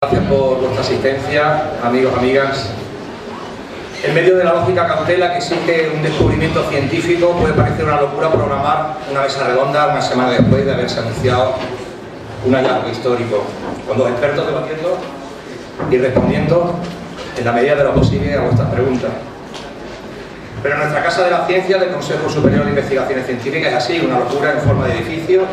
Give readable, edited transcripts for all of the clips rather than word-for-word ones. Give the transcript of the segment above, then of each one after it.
Gracias por vuestra asistencia, amigos, amigas. En medio de la lógica cautela que exige un descubrimiento científico, puede parecer una locura programar una mesa redonda una semana después de haberse anunciado un hallazgo histórico, con dos expertos debatiendo y respondiendo en la medida de lo posible a vuestras preguntas. Pero en nuestra Casa de la Ciencia del Consejo Superior de Investigaciones Científicas es así, una locura en forma de edificio,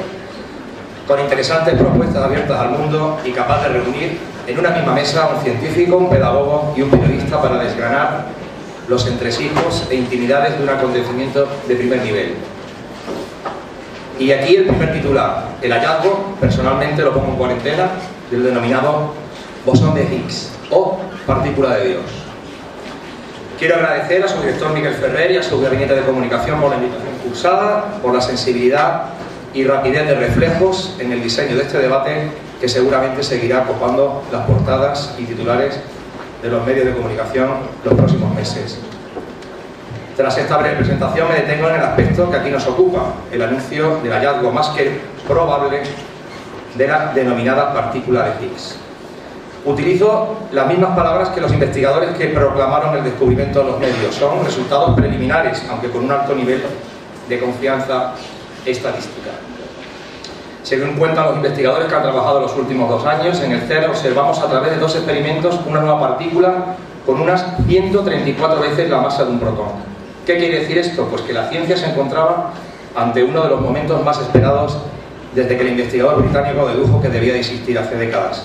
con interesantes propuestas abiertas al mundo y capaz de reunir en una misma mesa a un científico, un pedagogo y un periodista para desgranar los entresijos e intimidades de un acontecimiento de primer nivel. Y aquí el primer titular, el hallazgo, personalmente lo pongo en cuarentena, del denominado bosón de Higgs o partícula de Dios. Quiero agradecer a su director Miquel Ferrer y a su gabinete de comunicación por la invitación cursada, por la sensibilidad y rapidez de reflejos en el diseño de este debate que seguramente seguirá copando las portadas y titulares de los medios de comunicación los próximos meses. Tras esta breve presentación me detengo en el aspecto que aquí nos ocupa, el anuncio del hallazgo más que probable de la denominada partícula de Higgs. Utilizo las mismas palabras que los investigadores que proclamaron el descubrimiento en los medios. Son resultados preliminares, aunque con un alto nivel de confianza estadística. Según cuentan los investigadores que han trabajado los últimos 2 años, en el CERN observamos a través de 2 experimentos una nueva partícula con unas 134 veces la masa de un protón. ¿Qué quiere decir esto? Pues que la ciencia se encontraba ante uno de los momentos más esperados desde que el investigador británico dedujo que debía de existir hace décadas.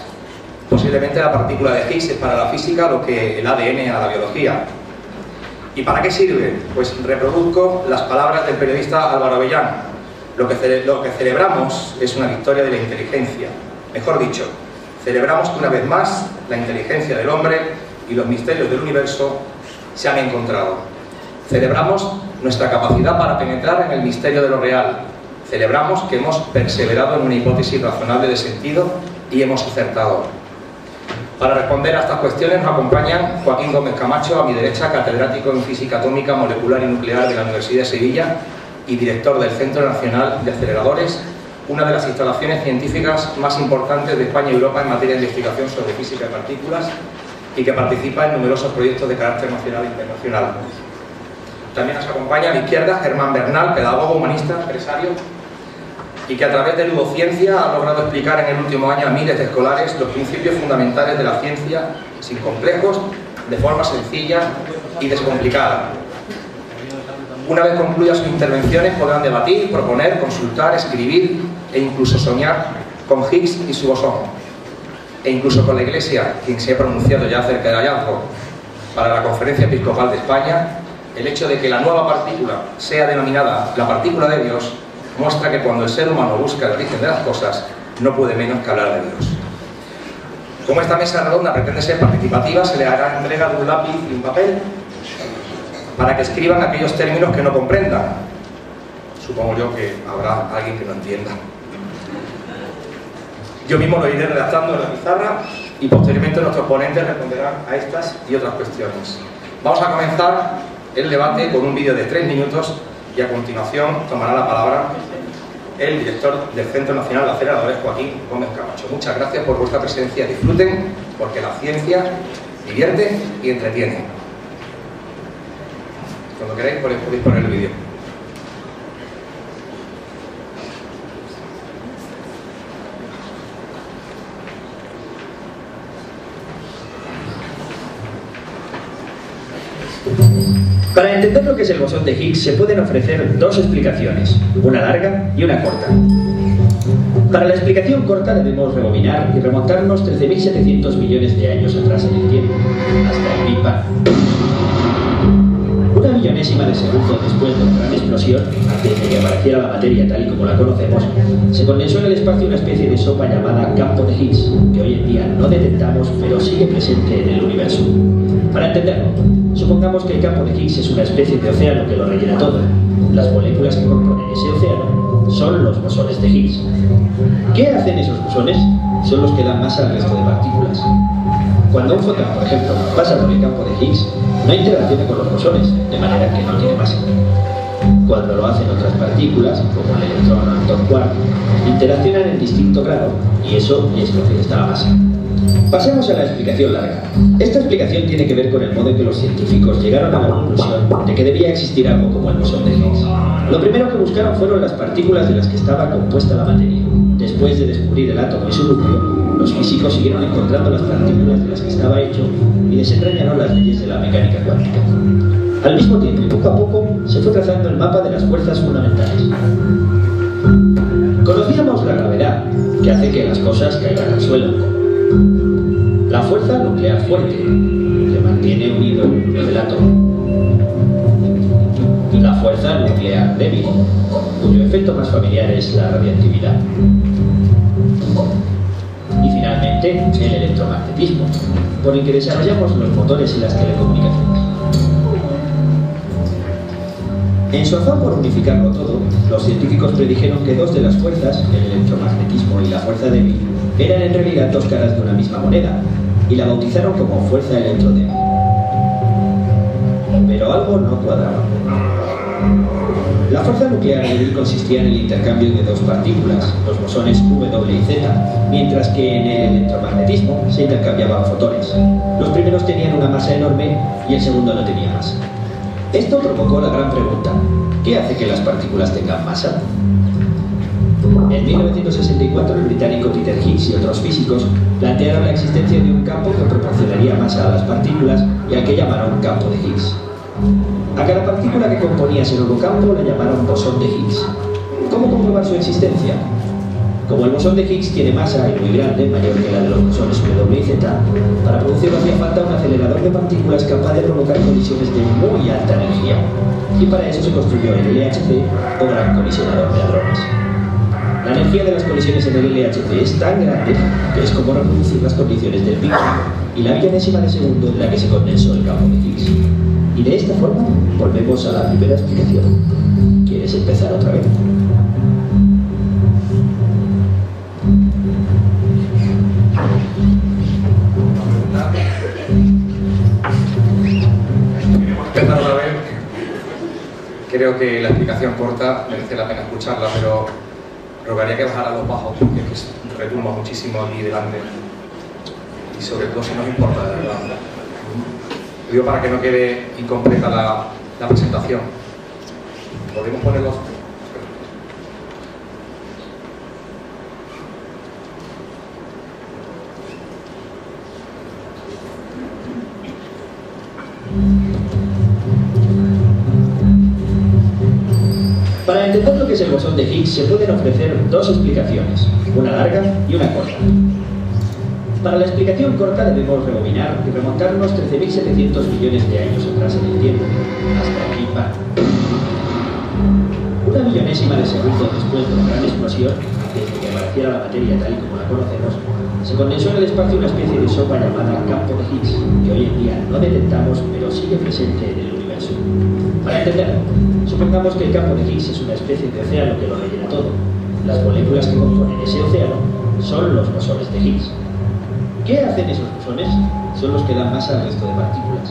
Posiblemente la partícula de Higgs es para la física lo que el ADN a la biología. ¿Y para qué sirve? Pues reproduzco las palabras del periodista Álvaro Avellán. Lo que celebramos es una victoria de la inteligencia. Mejor dicho, celebramos que una vez más la inteligencia del hombre y los misterios del universo se han encontrado. Celebramos nuestra capacidad para penetrar en el misterio de lo real. Celebramos que hemos perseverado en una hipótesis razonable de sentido y hemos acertado. Para responder a estas cuestiones nos acompañan Joaquín Gómez Camacho, a mi derecha, catedrático en Física Atómica, Molecular y Nuclear de la Universidad de Sevilla y director del Centro Nacional de Aceleradores, una de las instalaciones científicas más importantes de España y Europa en materia de investigación sobre física de partículas y que participa en numerosos proyectos de carácter nacional e internacional. También nos acompaña a la izquierda Germán Bernal, pedagogo, humanista, empresario, y que a través de Ludociencia ha logrado explicar en el último año a miles de escolares los principios fundamentales de la ciencia sin complejos, de forma sencilla y descomplicada. Una vez concluya sus intervenciones podrán debatir, proponer, consultar, escribir e incluso soñar con Higgs y su bosón. E incluso con la Iglesia, quien se ha pronunciado ya acerca del hallazgo. Para la Conferencia Episcopal de España, el hecho de que la nueva partícula sea denominada la partícula de Dios muestra que cuando el ser humano busca el origen de las cosas, no puede menos que hablar de Dios. Como esta mesa redonda pretende ser participativa, se le hará entrega de un lápiz y un papel para que escriban aquellos términos que no comprendan. Supongo yo que habrá alguien que no entienda. Yo mismo lo iré redactando en la pizarra y posteriormente nuestros ponentes responderán a estas y otras cuestiones. Vamos a comenzar el debate con un vídeo de 3 minutos y a continuación tomará la palabra el director del Centro Nacional de Aceleradores, Joaquín Gómez Camacho. Muchas gracias por vuestra presencia. Disfruten, porque la ciencia divierte y entretiene. Cuando queráis podéis poner el vídeo. Para entender lo que es el bosón de Higgs se pueden ofrecer 2 explicaciones, una larga y una corta. Para la explicación corta debemos rebobinar y remontarnos 13.700 millones de años atrás en el tiempo, hasta el Big Bang. Una millonésima de segundo después de la gran explosión, antes de que apareciera la materia tal y como la conocemos, se condensó en el espacio una especie de sopa llamada campo de Higgs, que hoy en día no detectamos pero sigue presente en el universo. Para entenderlo, supongamos que el campo de Higgs es una especie de océano que lo rellena todo. Las moléculas que componen ese océano son los bosones de Higgs. ¿Qué hacen esos bosones? Son los que dan masa al resto de partículas. Cuando un fotón, por ejemplo, pasa por el campo de Higgs, no interacciona con los bosones, de manera que no tiene masa. Cuando lo hacen otras partículas, como el electrón o el quark, interaccionan en distinto grado, y eso es lo que les da la masa. Pasemos a la explicación larga. Esta explicación tiene que ver con el modo en que los científicos llegaron a la conclusión de que debía existir algo como el bosón de Higgs. Lo primero que buscaron fueron las partículas de las que estaba compuesta la materia. Después de descubrir el átomo y su núcleo, los físicos siguieron encontrando las partículas de las que estaba hecho y desentrañaron las leyes de la mecánica cuántica. Al mismo tiempo y poco a poco se fue trazando el mapa de las fuerzas fundamentales. Conocíamos la gravedad, que hace que las cosas caigan al suelo. La fuerza nuclear fuerte, que mantiene unido el núcleo del átomo. La fuerza nuclear débil, cuyo efecto más familiar es la radiactividad. Y finalmente, el electromagnetismo, por el que desarrollamos los motores y las telecomunicaciones. En su afán por unificarlo todo, los científicos predijeron que dos de las fuerzas, el electromagnetismo y la fuerza débil, eran en realidad dos caras de una misma moneda, y la bautizaron como fuerza electrodébil. Pero algo no cuadraba. La fuerza nuclear débil consistía en el intercambio de dos partículas, los bosones W y Z, mientras que en el electromagnetismo se intercambiaban fotones. Los primeros tenían una masa enorme y el segundo no tenía masa. Esto provocó la gran pregunta: ¿qué hace que las partículas tengan masa? En 1964, el británico Peter Higgs y otros físicos plantearon la existencia de un campo que proporcionaría masa a las partículas y al que llamaron campo de Higgs. A cada partícula que componía ese nuevo campo la llamaron bosón de Higgs. ¿Cómo comprobar su existencia? Como el bosón de Higgs tiene masa y muy grande, mayor que la de los bosones W y Z, para producirlo hacía falta un acelerador de partículas capaz de provocar colisiones de muy alta energía. Y para eso se construyó el LHC, o Gran Colisionador de Hadrones. La energía de las colisiones en el LHC es tan grande que es como reproducir las condiciones del Big Bang y la millonésima de segundo en la que se condensó el campo de Higgs. Y de esta forma volvemos a la primera explicación. ¿Quieres empezar otra vez? Empezar otra vez. Creo que la explicación corta merece la pena escucharla, pero rogaría que bajara los bajos porque es que retumba muchísimo aquí delante. Y sobre todo si nos importa, de verdad. Digo para que no quede incompleta la presentación. ¿Podemos ponerlos? Para entender lo que es el bosón de Higgs se pueden ofrecer dos explicaciones, una larga y una corta. Para la explicación corta debemos rebobinar y remontarnos 13.700 millones de años atrás en el tiempo, hasta el Big Bang. Una millonésima de segundo después de la gran explosión, desde que apareciera la materia tal y como la conocemos, se condensó en el espacio una especie de sopa llamada campo de Higgs, que hoy en día no detectamos pero sigue presente en el universo. Para entenderlo, supongamos que el campo de Higgs es una especie de océano que lo rellena todo. Las moléculas que componen ese océano son los bosones de Higgs. ¿Qué hacen esos bosones? Son los que dan masa al resto de partículas.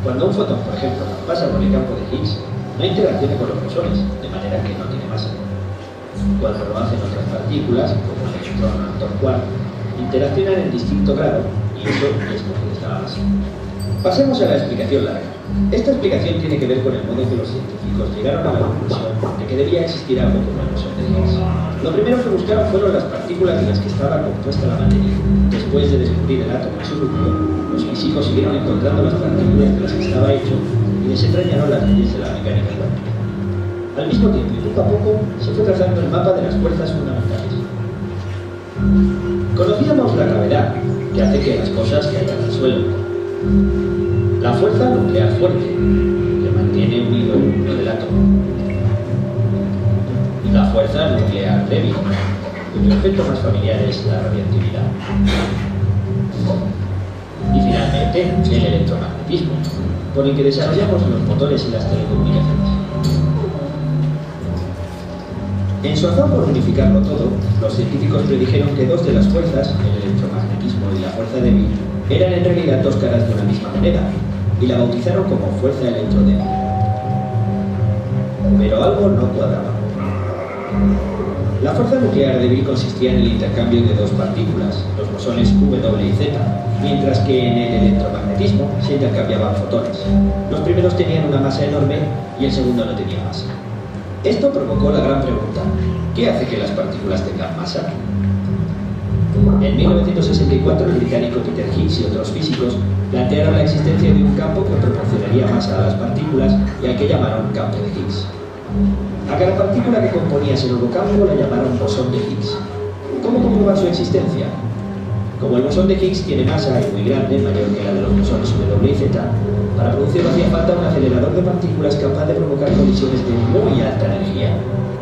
Cuando un fotón, por ejemplo, pasa por el campo de Higgs, no interacciona con los bosones, de manera que no tiene masa. Cuando lo hacen otras partículas, como el electrón o el quark, interaccionan en distinto grado y eso es lo que les da la masa. Pasemos a la explicación larga. Esta explicación tiene que ver con el modo en que los científicos llegaron a la conclusión de que debía existir algo como el bosón de Higgs. Lo primero que buscaron fueron las partículas de las que estaba compuesta la materia. Después de descubrir el átomo y su núcleo, los físicos siguieron encontrando las partículas de las que estaba hecho y desentrañaron las leyes de la mecánica cuántica. Al mismo tiempo y poco a poco se fue trazando el mapa de las fuerzas fundamentales. Conocíamos la gravedad, que hace que las cosas caigan al suelo. La fuerza nuclear fuerte, que mantiene unido el núcleo del átomo. La fuerza nuclear débil, cuyo efecto más familiar es la radiactividad. Y finalmente, el electromagnetismo, por el que desarrollamos los motores y las telecomunicaciones. En su afán por unificarlo todo, los científicos predijeron que dos de las fuerzas, el electromagnetismo y la fuerza débil, eran en realidad dos caras de una misma moneda, y la bautizaron como fuerza electrodébil. Pero algo no cuadraba. La fuerza nuclear débil consistía en el intercambio de dos partículas, los bosones W y Z, mientras que en el electromagnetismo se intercambiaban fotones. Los primeros tenían una masa enorme y el segundo no tenía masa. Esto provocó la gran pregunta: ¿qué hace que las partículas tengan masa? En 1964, el británico Peter Higgs y otros físicos plantearon la existencia de un campo que proporcionaría masa a las partículas y al que llamaron campo de Higgs. A cada partícula que componía ese nuevo campo la llamaron bosón de Higgs. ¿Cómo comprobar su existencia? Como el bosón de Higgs tiene masa y muy grande, mayor que la de los bosones W y Z, para producirlo hacía falta un acelerador de partículas capaz de provocar colisiones de muy alta energía,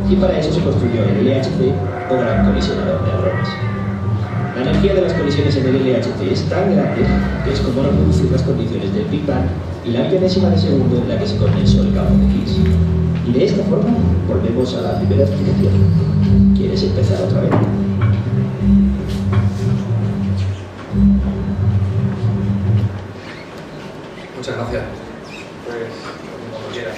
y para eso se construyó el LHC, o Gran Colisionador de Hadrones. La energía de las colisiones en el LHC es tan grande que es como reproducir las condiciones del Big Bang y la millonésima de segundo en la que se condensó el campo de Higgs. Y de esta forma volvemos a la primera explicación. ¿Quieres empezar otra vez? Muchas gracias. Pues, como quieras.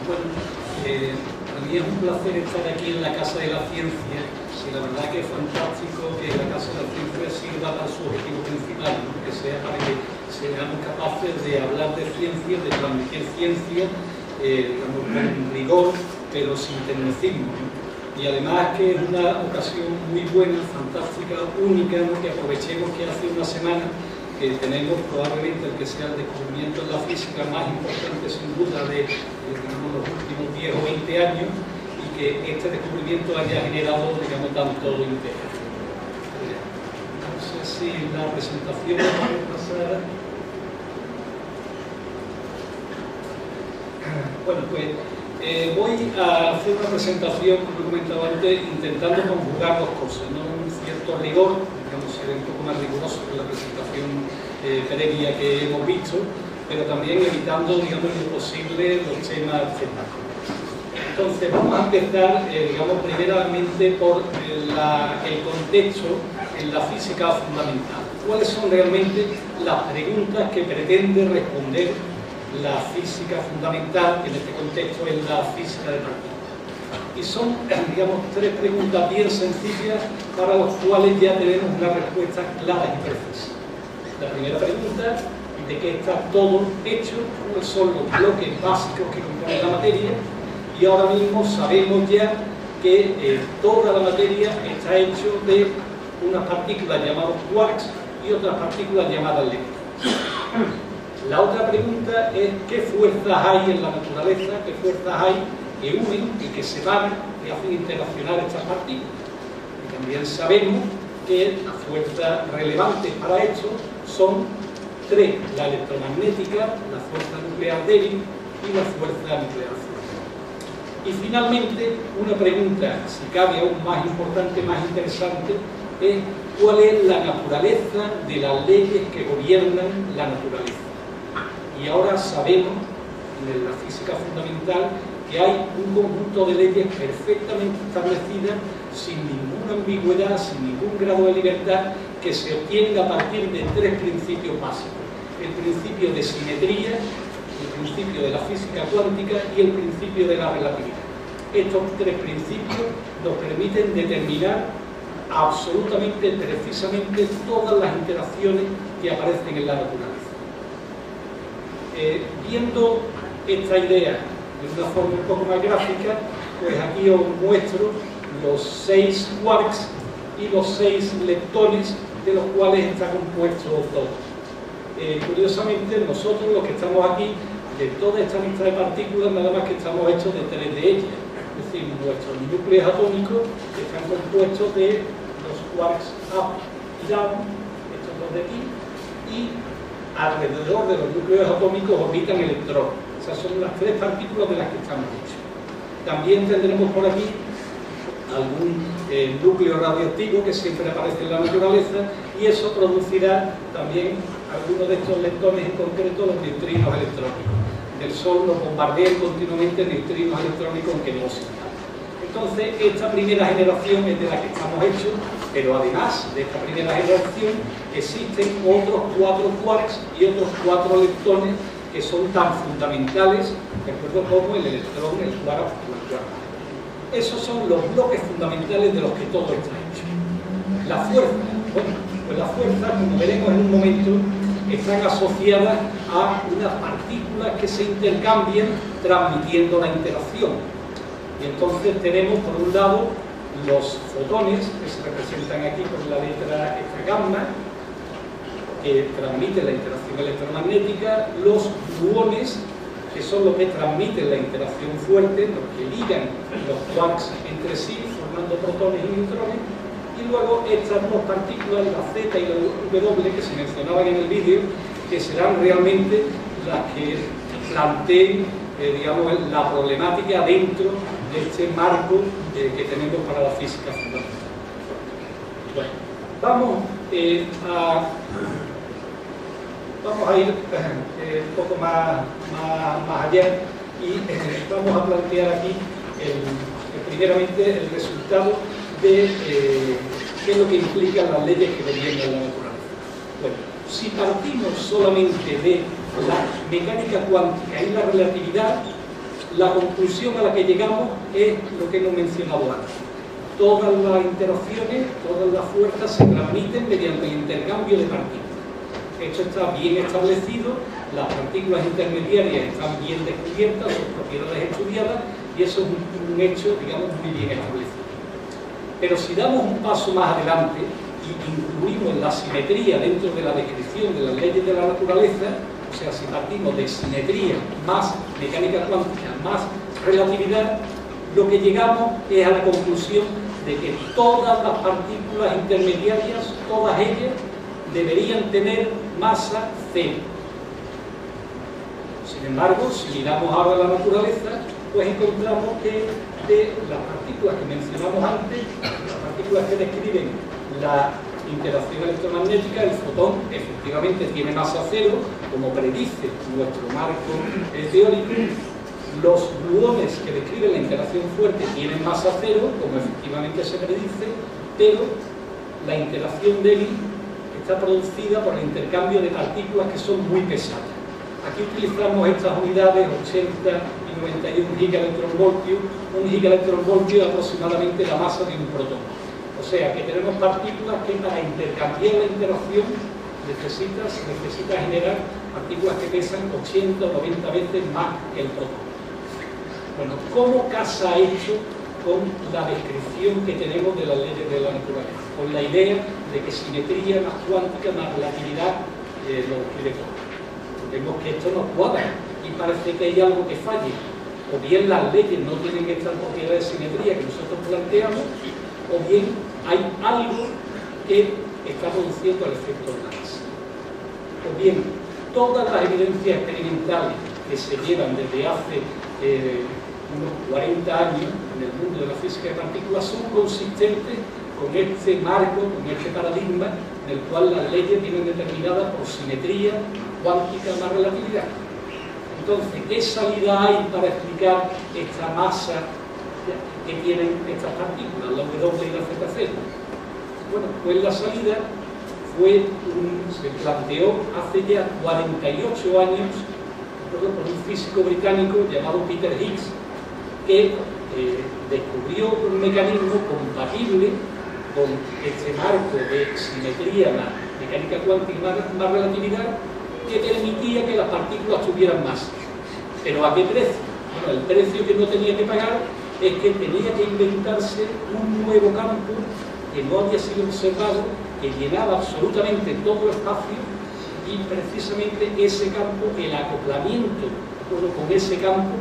Bueno, para mí es un placer estar aquí en la Casa de la Ciencia, y la verdad que es fantástico que la Casa de la Ciencia sirva para su objetivo principal, ¿no? Que sea para que seamos capaces de hablar de ciencia, de transmitir ciencia, con rigor, pero sin tecnicismo, ¿no? Y además que es una ocasión muy buena, fantástica, única, ¿no? Que aprovechemos que hace una semana que tenemos probablemente el que sea el descubrimiento en la física más importante sin duda de digamos, los últimos 10 o 20 años, y que este descubrimiento haya generado, digamos, tanto interés. No sé si la presentación la puede pasar. Bueno, pues voy a hacer una presentación, como he comentado antes, intentando conjugar dos cosas, ¿no? Un cierto rigor, digamos, ser un poco más riguroso que la presentación previa que hemos visto, pero también evitando, digamos, lo posible los temas técnicos. Entonces, vamos a empezar, digamos, primeramente por el contexto en la física fundamental. ¿Cuáles son realmente las preguntas que pretende responder la física fundamental, que en este contexto es la física de partículas? Y son, digamos, tres preguntas bien sencillas para las cuales ya tenemos una respuesta clara y precisa. La primera pregunta: ¿de qué está todo hecho? ¿Cuáles son los bloques básicos que componen la materia? Y ahora mismo sabemos ya que toda la materia está hecha de unas partículas llamadas quarks y otras partículas llamadas leptones. La otra pregunta es: ¿qué fuerzas hay en la naturaleza? ¿Qué fuerzas hay que unen y que separan y hacen interaccionar estas partículas? Y también sabemos que las fuerzas relevantes para esto son tres: la electromagnética, la fuerza nuclear débil y la fuerza nuclear fuerte. Y finalmente, una pregunta, si cabe aún más importante, más interesante, es: ¿cuál es la naturaleza de las leyes que gobiernan la naturaleza? Y ahora sabemos, en la física fundamental, que hay un conjunto de leyes perfectamente establecidas, sin ninguna ambigüedad, sin ningún grado de libertad, que se obtienen a partir de tres principios básicos: el principio de simetría, el principio de la física cuántica y el principio de la relatividad. Estos tres principios nos permiten determinar absolutamente, precisamente, todas las interacciones que aparecen en la naturaleza. Viendo esta idea de una forma un poco más gráfica, pues aquí os muestro los 6 quarks y los 6 leptones de los cuales está compuesto todo. Curiosamente, nosotros los que estamos aquí, de toda esta lista de partículas, nada más que estamos hechos de 3 de ellas. Es decir, nuestros núcleos atómicos están compuestos de los quarks up y down, estos dos de aquí, y alrededor de los núcleos atómicos orbitan electrones. Esas son las 3 partículas de las que estamos hechos. También tendremos por aquí algún núcleo radioactivo que siempre aparece en la naturaleza, y eso producirá también algunos de estos leptones, en concreto los neutrinos electrónicos. Del Sol nos bombardean continuamente neutrinos electrónicos, aunque no se llaman. Entonces, esta primera generación es de la que estamos hechos, pero además de esta primera generación existen otros 4 quarks y otros 4 leptones que son tan fundamentales, de acuerdo, como el electrón, el quark o el quark. Esos son los bloques fundamentales de los que todo está hecho. La fuerza, bueno, pues las fuerzas, como veremos en un momento, están asociadas a unas partículas que se intercambian transmitiendo la interacción. Y entonces tenemos, por un lado, los fotones, que se representan aquí por la letra gamma, que transmiten la interacción electromagnética, los gluones, que son los que transmiten la interacción fuerte, los que ligan los quarks entre sí, formando protones y neutrones, y luego estas dos partículas, la Z y la W, que se mencionaban en el vídeo, que serán realmente las que planteen, digamos, la problemática dentro de este marco que tenemos para la física fundamental. Bueno, vamos a ir un poco más allá y vamos a plantear aquí primeramente el resultado de qué es lo que implican las leyes que derivan de la naturaleza. Bueno, si partimos solamente de la mecánica cuántica y la relatividad, la conclusión a la que llegamos es lo que hemos mencionado antes. Todas las interacciones, todas las fuerzas se transmiten mediante el intercambio de partículas. Esto está bien establecido, las partículas intermediarias están bien descubiertas, sus propiedades estudiadas, y eso es un hecho, digamos, muy bien establecido. Pero si damos un paso más adelante y incluimos la simetría dentro de la descripción de las leyes de la naturaleza, o sea, si partimos de simetría más mecánica cuántica más relatividad, lo que llegamos es a la conclusión de que todas las partículas intermediarias, todas ellas, deberían tener masa cero. Sin embargo, si miramos ahora la naturaleza, pues encontramos que de las partículas que mencionamos antes, las partículas que describen la interacción electromagnética, el fotón efectivamente tiene masa cero, como predice nuestro marco teórico. Los gluones que describen la interacción fuerte tienen masa cero, como efectivamente se predice, pero la interacción débil está producida por el intercambio de partículas que son muy pesadas. Aquí utilizamos estas unidades 80 y 91 gigaelectronvoltios. Un gigaelectronvoltio es aproximadamente la masa de un protón. O sea que tenemos partículas que para intercambiar la interacción necesita generar partículas que pesan 80 o 90 veces más que el protón. Bueno, ¿cómo casa esto con la descripción que tenemos de las leyes de la naturaleza? Con la idea de que simetría más cuántica más relatividad lo describe todo. Vemos que esto no cuadra y parece que hay algo que falle. O bien las leyes no tienen estas propiedades de simetría que nosotros planteamos, o bien hay algo que está produciendo el efecto de la masa. O bien, todas las evidencias experimentales que se llevan desde hace unos 40 años en el mundo de la física de partículas son consistentes con este marco, con este paradigma en el cual las leyes vienen determinadas por simetría cuántica más relatividad. Entonces, ¿qué salida hay para explicar esta masa que tienen estas partículas, la W y la ZZ? Bueno, pues la salida se planteó hace ya 48 años por un físico británico llamado Peter Higgs, que descubrió un mecanismo compatible con este marco de simetría, la mecánica cuántica más relatividad, que permitía que las partículas tuvieran masa. ¿Pero a qué precio? Bueno, el precio que no tenía que pagar es que tenía que inventarse un nuevo campo que no había sido observado, que llenaba absolutamente todo el espacio, y precisamente ese campo, el acoplamiento con ese campo,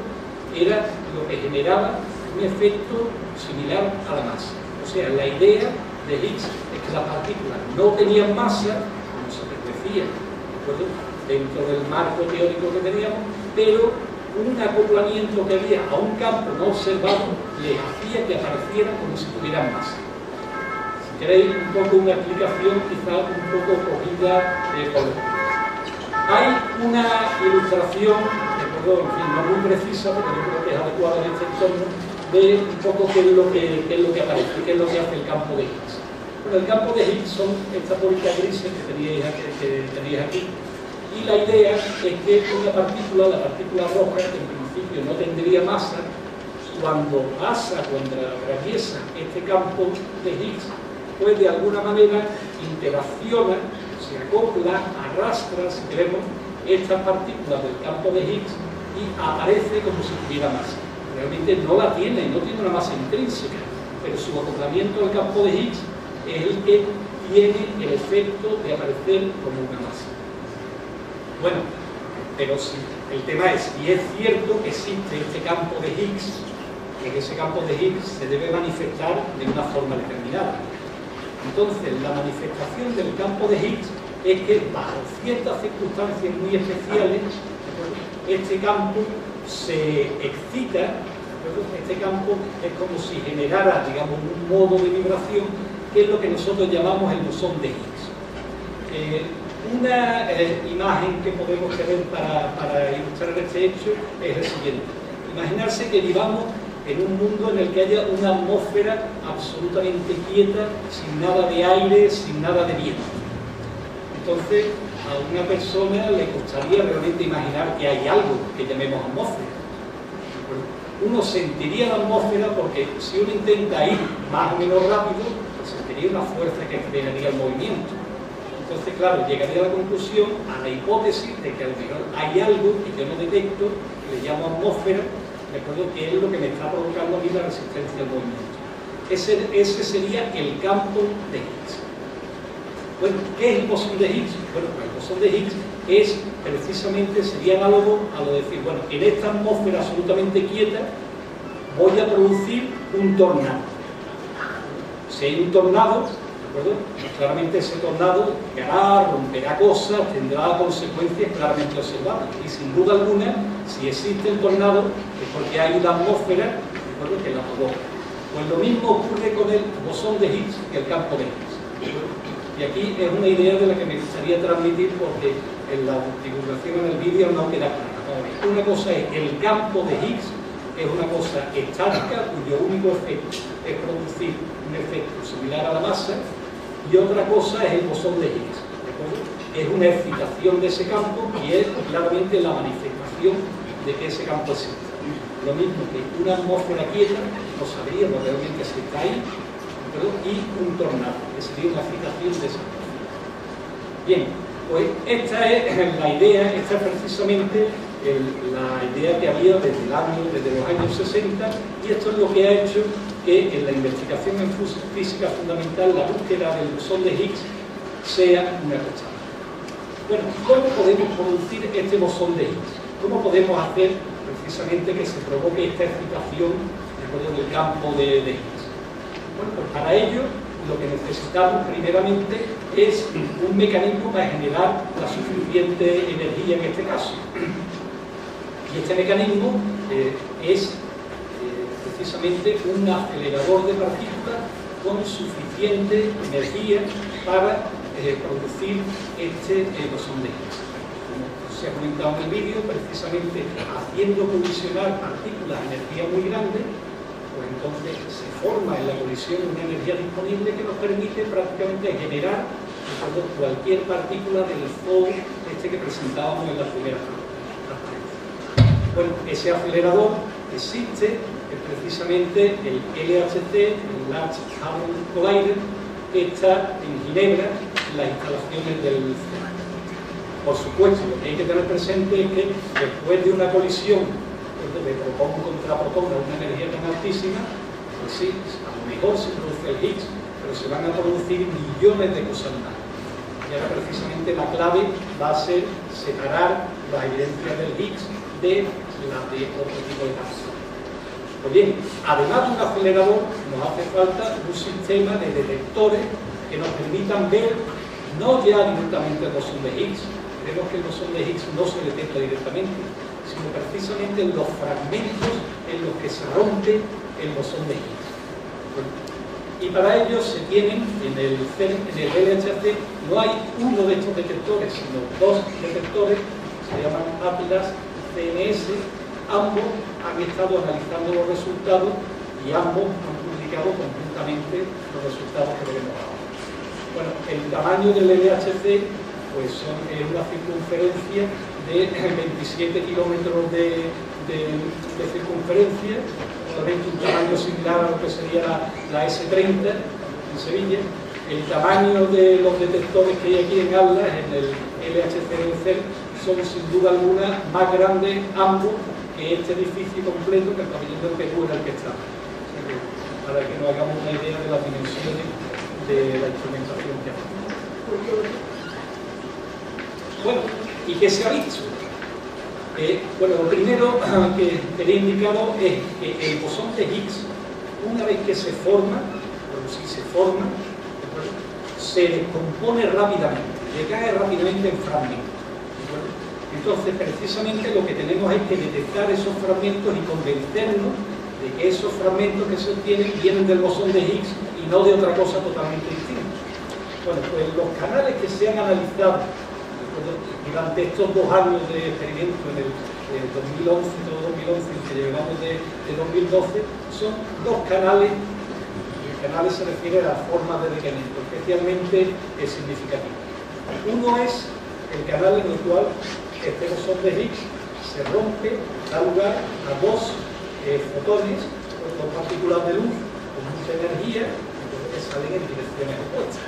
era lo que generaba un efecto similar a la masa. O sea, la idea de Higgs es que las partículas no tenían masa, como se decía, dentro del marco teórico que teníamos, pero un acoplamiento que había a un campo no observado les hacía que aparecieran como si tuvieran masa. Si queréis un poco una explicación, quizás un poco cogida por lo. Hay una ilustración, en fin, no muy precisa, pero yo creo que es adecuada en este entorno, de un poco qué es lo que aparece, qué es lo que hace el campo de Higgs. Bueno, el campo de Higgs son estas bolitas grises que tenéis aquí, y la idea es que una partícula, la partícula roja, que en principio no tendría masa, cuando atraviesa este campo de Higgs, pues de alguna manera interacciona, se acopla, arrastra, si queremos, estas partículas del campo de Higgs y aparece como si tuviera masa. Realmente no la tiene, no tiene una masa intrínseca, pero su acoplamiento al campo de Higgs es el que tiene el efecto de aparecer como una masa. Bueno, pero sí, el tema es, y es cierto que existe este campo de Higgs, que ese campo de Higgs se debe manifestar de una forma determinada. Entonces, la manifestación del campo de Higgs es que bajo ciertas circunstancias muy especiales, este campo se excita, este campo es como si generara, digamos, un modo de vibración, que es lo que nosotros llamamos el bosón de Higgs. Una imagen que podemos tener para ilustrar este hecho es el siguiente. Imaginarse que vivamos en un mundo en el que haya una atmósfera absolutamente quieta, sin nada de aire, sin nada de viento. Entonces, a una persona le costaría realmente imaginar que hay algo que llamemos atmósfera. Uno sentiría la atmósfera porque si uno intenta ir más o menos rápido, pues sentiría una fuerza que frenaría el movimiento. Entonces, claro, llegaría a la conclusión, a la hipótesis de que al final hay algo que yo no detecto, que le llamo atmósfera, de acuerdo, que es lo que me está provocando a mí la resistencia al movimiento. Ese sería el campo de Higgs. Bueno, ¿qué es el bosón de Higgs? Bueno, pues el bosón de Higgs es precisamente, sería análogo a lo de decir, bueno, en esta atmósfera absolutamente quieta voy a producir un tornado. Si hay un tornado, ¿de acuerdo? Pues claramente ese tornado llegará, romperá cosas, tendrá consecuencias claramente observables. Y sin duda alguna, si existe el tornado, es porque hay una atmósfera, ¿de acuerdo?, que la provoca. Pues lo mismo ocurre con el bosón de Higgs que el campo de Higgs. Y aquí es una idea de la que me gustaría transmitir porque en la divulgación en el vídeo no queda clara. Una cosa es el campo de Higgs, es una cosa estática cuyo único efecto es producir un efecto similar a la masa, y otra cosa es el bosón de Higgs. Es una excitación de ese campo y es claramente la manifestación de que ese campo existe. Lo mismo que una atmósfera quieta, no sabríamos realmente si está ahí, y un tornado, que sería una excitación de esa atmósfera. Bien, pues esta es la idea, esta es precisamente la idea que había desde los años 60, y esto es lo que ha hecho que en la investigación en física fundamental la búsqueda del bosón de Higgs sea una constante. Bueno, ¿cómo podemos producir este bosón de Higgs? ¿Cómo podemos hacer precisamente que se provoque esta excitación del campo de Higgs? Bueno, pues para ello lo que necesitamos primeramente es un mecanismo para generar la suficiente energía en este caso. Y este mecanismo es precisamente un acelerador de partículas con suficiente energía para producir este bosón de Higgs. Como se ha comentado en el vídeo, precisamente haciendo colisionar partículas de energía muy grande, pues entonces se forma en la colisión una energía disponible que nos permite prácticamente generar cualquier partícula del fold que presentábamos en la primera transparencia. Bueno, ese acelerador existe, es precisamente el LHC, el Large Hadron Collider, que está en Ginebra, en las instalaciones del CERN. Por supuesto, lo que hay que tener presente es que después de una colisión de protón contra protón a una energía tan altísima, pues sí, a lo mejor se produce el Higgs, pero se van a producir millones de cosas más. Y ahora precisamente la clave va a ser separar las evidencias del Higgs de las de otro tipo de casos. Pues bien, además de un acelerador, nos hace falta un sistema de detectores que nos permitan ver no ya directamente el bosón de Higgs. Creemos que el bosón de Higgs no se detecta directamente, sino precisamente en los fragmentos en los que se rompe el bosón de Higgs. Y para ello se tienen en el LHC, no hay uno de estos detectores, sino dos detectores, se llaman Atlas CMS. Ambos han estado analizando los resultados y ambos han publicado conjuntamente los resultados que veremos ahora. Bueno, el tamaño del LHC pues es una circunferencia de 27 kilómetros de circunferencia, solamente un tamaño similar a lo que sería la S30 en Sevilla. El tamaño de los detectores que hay aquí en Atlas, en el LHC, son sin duda alguna más grandes ambos que este edificio completo, que el pabellón del Perú en el que está. O sea que, para que nos hagamos una idea de las dimensiones de la instrumentación que hacemos. Bueno, ¿y qué se ha visto? Bueno, lo primero que quería indicaros es que el bosón de Higgs, una vez que se forma, bueno, si se forma, se descompone rápidamente, decae rápidamente en fragmentos. Entonces, precisamente lo que tenemos es que detectar esos fragmentos y convencernos de que esos fragmentos que se obtienen vienen del bosón de Higgs y no de otra cosa totalmente distinta. Bueno, pues los canales que se han analizado durante estos 2 años de experimento, en el 2011, todo 2011, que llevamos de 2012, son 2 canales. Canales se refiere a las formas de decaimiento, especialmente significativas. Uno es el canal en el cual este bosón de Higgs se rompe, da lugar a 2 fotones, 2 partículas de luz con mucha energía, que salen en direcciones opuestas.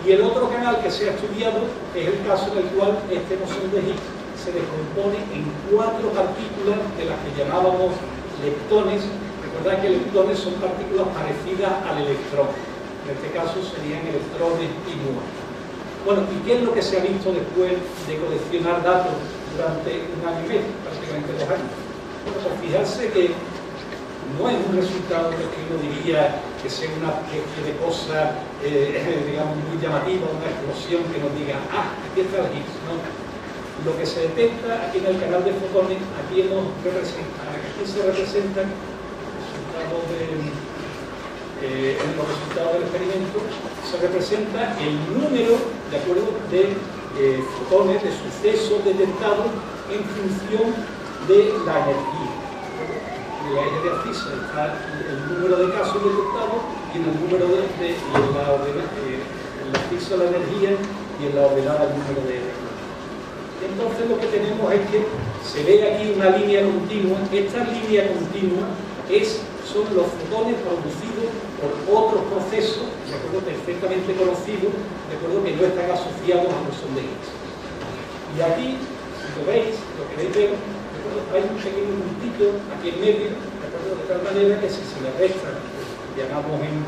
Y el otro canal que se ha estudiado es el caso en el cual este bosón de Higgs se descompone en 4 partículas de las que llamábamos leptones. Recordad que leptones son partículas parecidas al electrón. En este caso serían electrones y muones. Bueno, ¿y qué es lo que se ha visto después de coleccionar datos durante 1 año y medio, prácticamente 2 años? Bueno, pues fijarse que no es un resultado de lo que uno diría que sea una especie de cosa, digamos, muy llamativa, una explosión que nos diga, ah, aquí está el Higgs, ¿no? Lo que se detecta aquí en el canal de fotones, aquí se representan en los resultados del experimento, se representa el número, de acuerdo, de fotones, de sucesos detectados en función de la energía. En la eje de abscisa está el número de casos detectados y en el número en la abscisa la energía y en la ordenada el número de electrones. Entonces lo que tenemos es que se ve aquí una línea continua. Esta línea continua son los fotones producidos por otros procesos, de acuerdo, perfectamente conocidos, de acuerdo, que no están asociados al bosón de Higgs. Y aquí, si lo veis, lo queréis ver, de acuerdo, hay un pequeño puntito aquí en medio, de acuerdo, de tal manera que si se le resta, llamamos en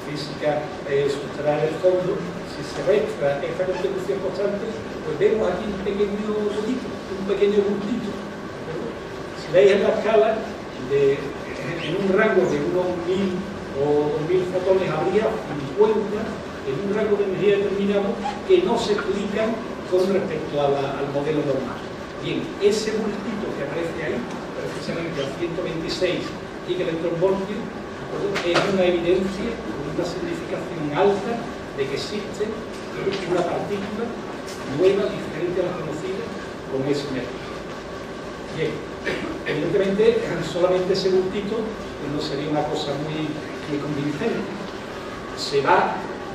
física sustraer el fondo, si se resta esta contribución constante, pues vemos aquí un pequeño puntito, un pequeño puntito. Si veis en la escala, en un rango de unos 1000 o 2000 fotones habría 50 en un rango de energía determinado que no se explican con respecto al modelo normal. Bien, ese bultito que aparece ahí, precisamente a 126 gigaelectronvoltios, es una evidencia, una significación alta de que existe una partícula nueva, diferente a la conocida, con ese energía. Bien, evidentemente solamente ese bultito no sería una cosa muy convincente.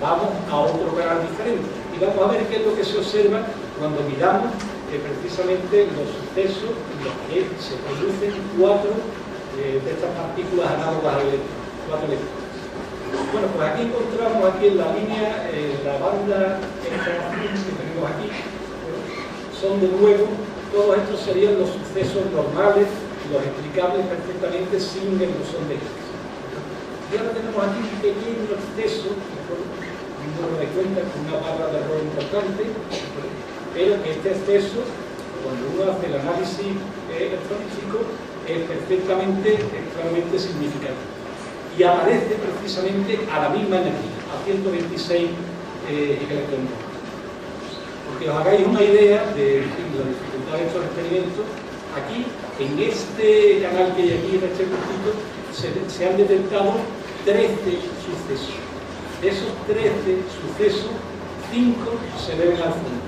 Vamos a otro canal diferente y vamos a ver qué es lo que se observa cuando miramos precisamente los sucesos en los que se producen 4 de estas partículas análogas al electrón, 4 electrones. Bueno, pues aquí encontramos aquí en la línea, la banda que tenemos aquí, son de nuevo. Todos estos serían los sucesos normales, los explicables perfectamente sin el bosón de Higgs. Y ahora tenemos aquí un pequeño exceso, un número de cuenta con una barra de error importante, pero este exceso, cuando uno hace el análisis electronístico, es perfectamente, extremadamente significativo. Y aparece precisamente a la misma energía, a 126 gigaelectronvoltios. Que os hagáis una idea de la dificultad de estos experimentos, aquí, en este canal que hay aquí, en este puntito, se han detectado 13 sucesos. De esos 13 sucesos, 5 se deben al fondo,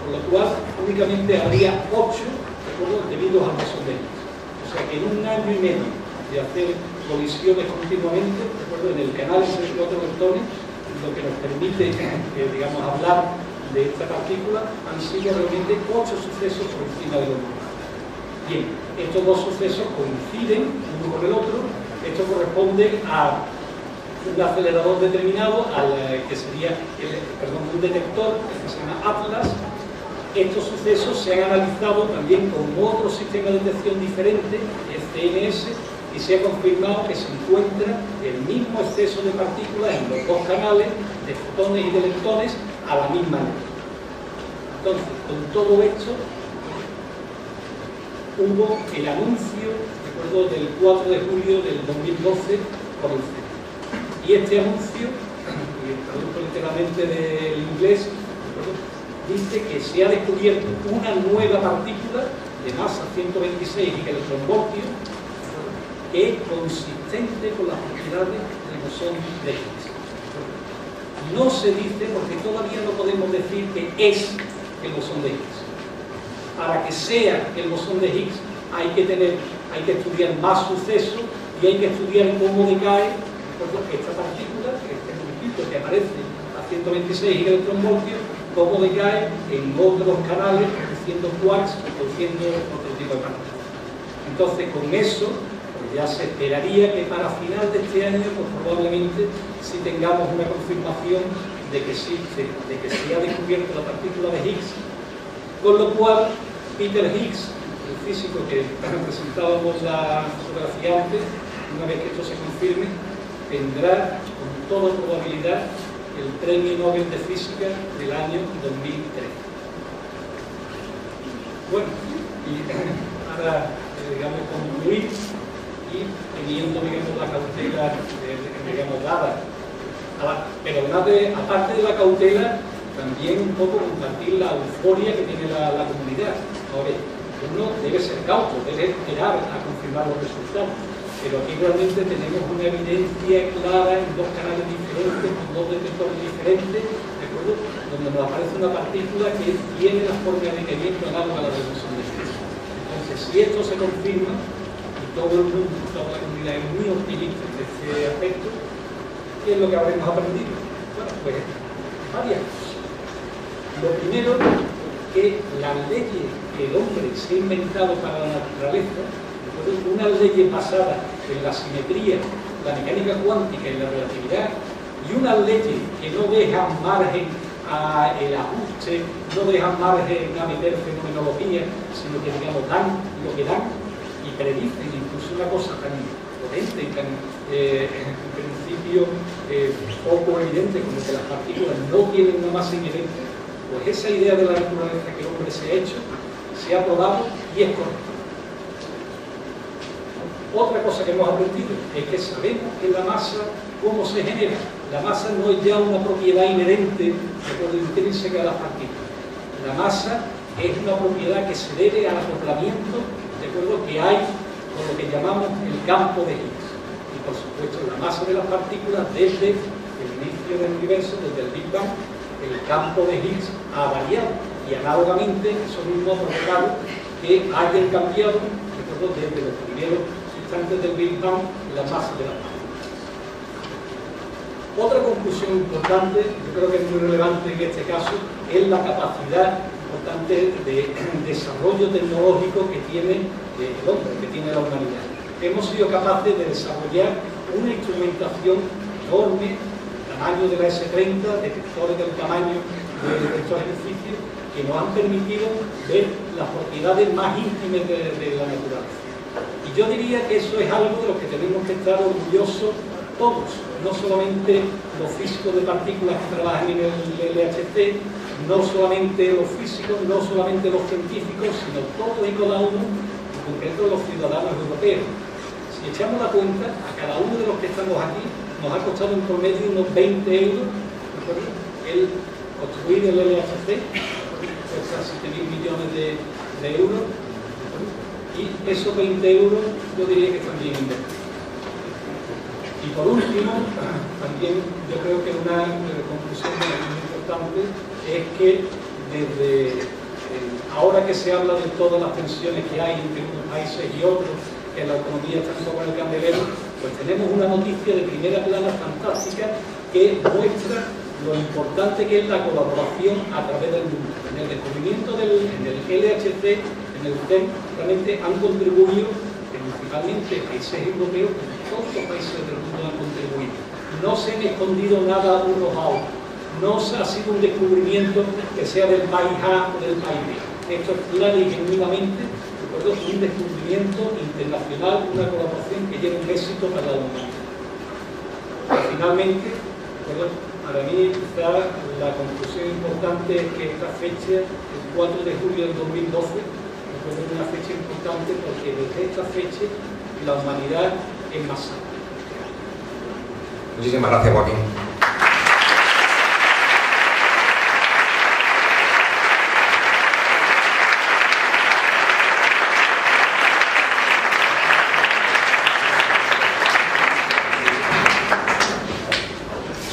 por lo cual únicamente habría 8 debido al bosón de Higgs. O sea que en 1 año y medio de hacer colisiones continuamente, en el canal entre 4 electrones, lo que nos permite, digamos, hablar de esta partícula han sido realmente 8 sucesos por encima del otro. Bien, estos dos sucesos coinciden uno con el otro. Esto corresponde a un acelerador determinado, que sería un detector que se llama Atlas. Estos sucesos se han analizado también con otro sistema de detección diferente, el CNS, y se ha confirmado que se encuentra el mismo exceso de partículas en los dos canales, de fotones y de leptones, a la misma vez. Entonces, con todo esto, hubo el anuncio, recuerdo, del 4 de julio del 2012 por el CNS. Y este anuncio, traduzco literalmente del inglés, dice que se ha descubierto una nueva partícula de masa 126 gigaelectronvoltios que es consistente con las propiedades del bosón de Higgs. No se dice, porque todavía no podemos decir que es el bosón de Higgs. Para que sea el bosón de Higgs hay que estudiar más sucesos y hay que estudiar cómo decae esta partícula, este grupito que aparece a 126 gigaelectronvoltios, cómo decae en otros canales, produciendo quarks o produciendo otro tipo de partículas. Entonces, con eso, pues ya se esperaría que para final de este año, pues probablemente sí tengamos una confirmación de que existe, de que se ha descubierto la partícula de Higgs, con lo cual Peter Higgs, el físico que presentábamos la fotografía antes, una vez que esto se confirme, tendrá con toda probabilidad el Premio Nobel de Física del año 2003. Bueno, y ahora, digamos, concluir y teniendo, digamos, la cautela, digamos, dada. Pero aparte de la cautela, también un poco compartir la euforia que tiene la comunidad. Ahora, uno debe ser cauto, debe esperar a confirmar los resultados. Pero aquí realmente tenemos una evidencia clara en dos canales diferentes, con dos detectores diferentes, ¿de acuerdo? Donde nos aparece una partícula que tiene la forma de decaimiento análoga a la de bosón de Higgs. Entonces, si esto se confirma, y todo el mundo, toda la comunidad es muy optimista en este aspecto, ¿qué es lo que habremos aprendido? Bueno, pues varias cosas. Lo primero, que las leyes que el hombre se ha inventado para la naturaleza, unas leyes basadas en la simetría, la mecánica cuántica y la relatividad, y unas leyes que no dejan margen al ajuste, no dejan margen a meter fenomenología, sino que, digamos, dan lo que dan y predicen incluso una cosa tan potente y tan, en principio, poco evidente como que las partículas no tienen una masa inherente. Pues esa idea de la naturaleza que el hombre se ha hecho, se ha probado y es correcta. Otra cosa que hemos aprendido es que sabemos que la masa, ¿cómo se genera? La masa no es ya una propiedad inherente, intrínseca de las partículas. La masa es una propiedad que se debe al acoplamiento, de acuerdo, que hay con lo que llamamos el campo de Higgs. Y por supuesto, la masa de las partículas desde el inicio del universo, desde el Big Bang, el campo de Higgs ha variado. Y análogamente, eso mismo ha provocado que hayan cambiado, de acuerdo, desde los primeros antes del Big Bang, la masa de la partícula. Otra conclusión importante, yo creo que es muy relevante en este caso, es la capacidad importante de desarrollo tecnológico que tiene el hombre, que tiene la humanidad. Hemos sido capaces de desarrollar una instrumentación enorme, tamaño de la S30, detectores del tamaño de estos ejercicios, que nos han permitido ver las propiedades más íntimas de la naturaleza. Y yo diría que eso es algo de lo que tenemos que estar orgullosos todos, no solamente los físicos de partículas que trabajan en el LHC, no solamente los físicos, no solamente los científicos, sino todos y cada uno, en concreto los ciudadanos europeos. Si echamos la cuenta, a cada uno de los que estamos aquí nos ha costado en promedio unos 20 euros el construir el LHC, cuesta 7.000 millones de euros. Y esos 20 euros yo diría que están bien invertidos. Y por último, también yo creo que una conclusión muy importante es que desde ahora que se habla de todas las tensiones que hay entre unos países y otros, que la economía está un poco en el candelero, pues tenemos una noticia de primera plana fantástica que muestra lo importante que es la colaboración a través del mundo. En el descubrimiento en el LHC, en el CERN, realmente han contribuido, principalmente países europeos, todos los países del mundo han contribuido. No se han escondido nada unos a otros. No ha sido un descubrimiento que sea del país A o del país B. Esto es claro y genuinamente un descubrimiento internacional, una colaboración que lleva un éxito para la humanidad. Finalmente, para mí quizá la conclusión importante es que esta fecha, el 4 de julio del 2012, es una fecha importante porque desde esta fecha la humanidad es más sana. Muchísimas gracias, Joaquín.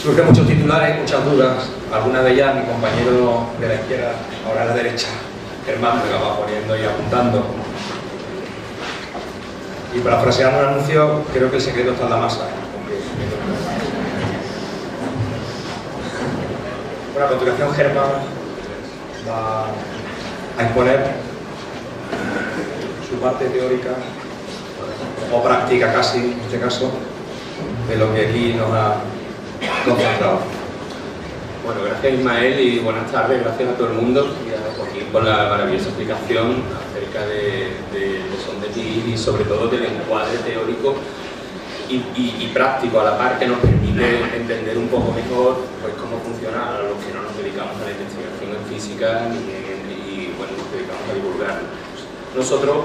Surgen muchos titulares, muchas dudas, algunas de ellas mi compañero de la izquierda, ahora a la derecha, Germán, me la va poniendo y apuntando. Y parafraseando un anuncio, creo que el secreto está en la masa. Bueno, a continuación Germán va a exponer su parte teórica o práctica casi, en este caso, de lo que aquí nos ha concentrado. Bueno, gracias Ismael y buenas tardes, gracias a todo el mundo y a Joaquín por la maravillosa explicación acerca de son de ti y sobre todo del encuadre teórico y práctico a la par que nos permite entender un poco mejor pues, cómo funciona a los que no nos dedicamos a la investigación en física y bueno, nos dedicamos a divulgar. Nosotros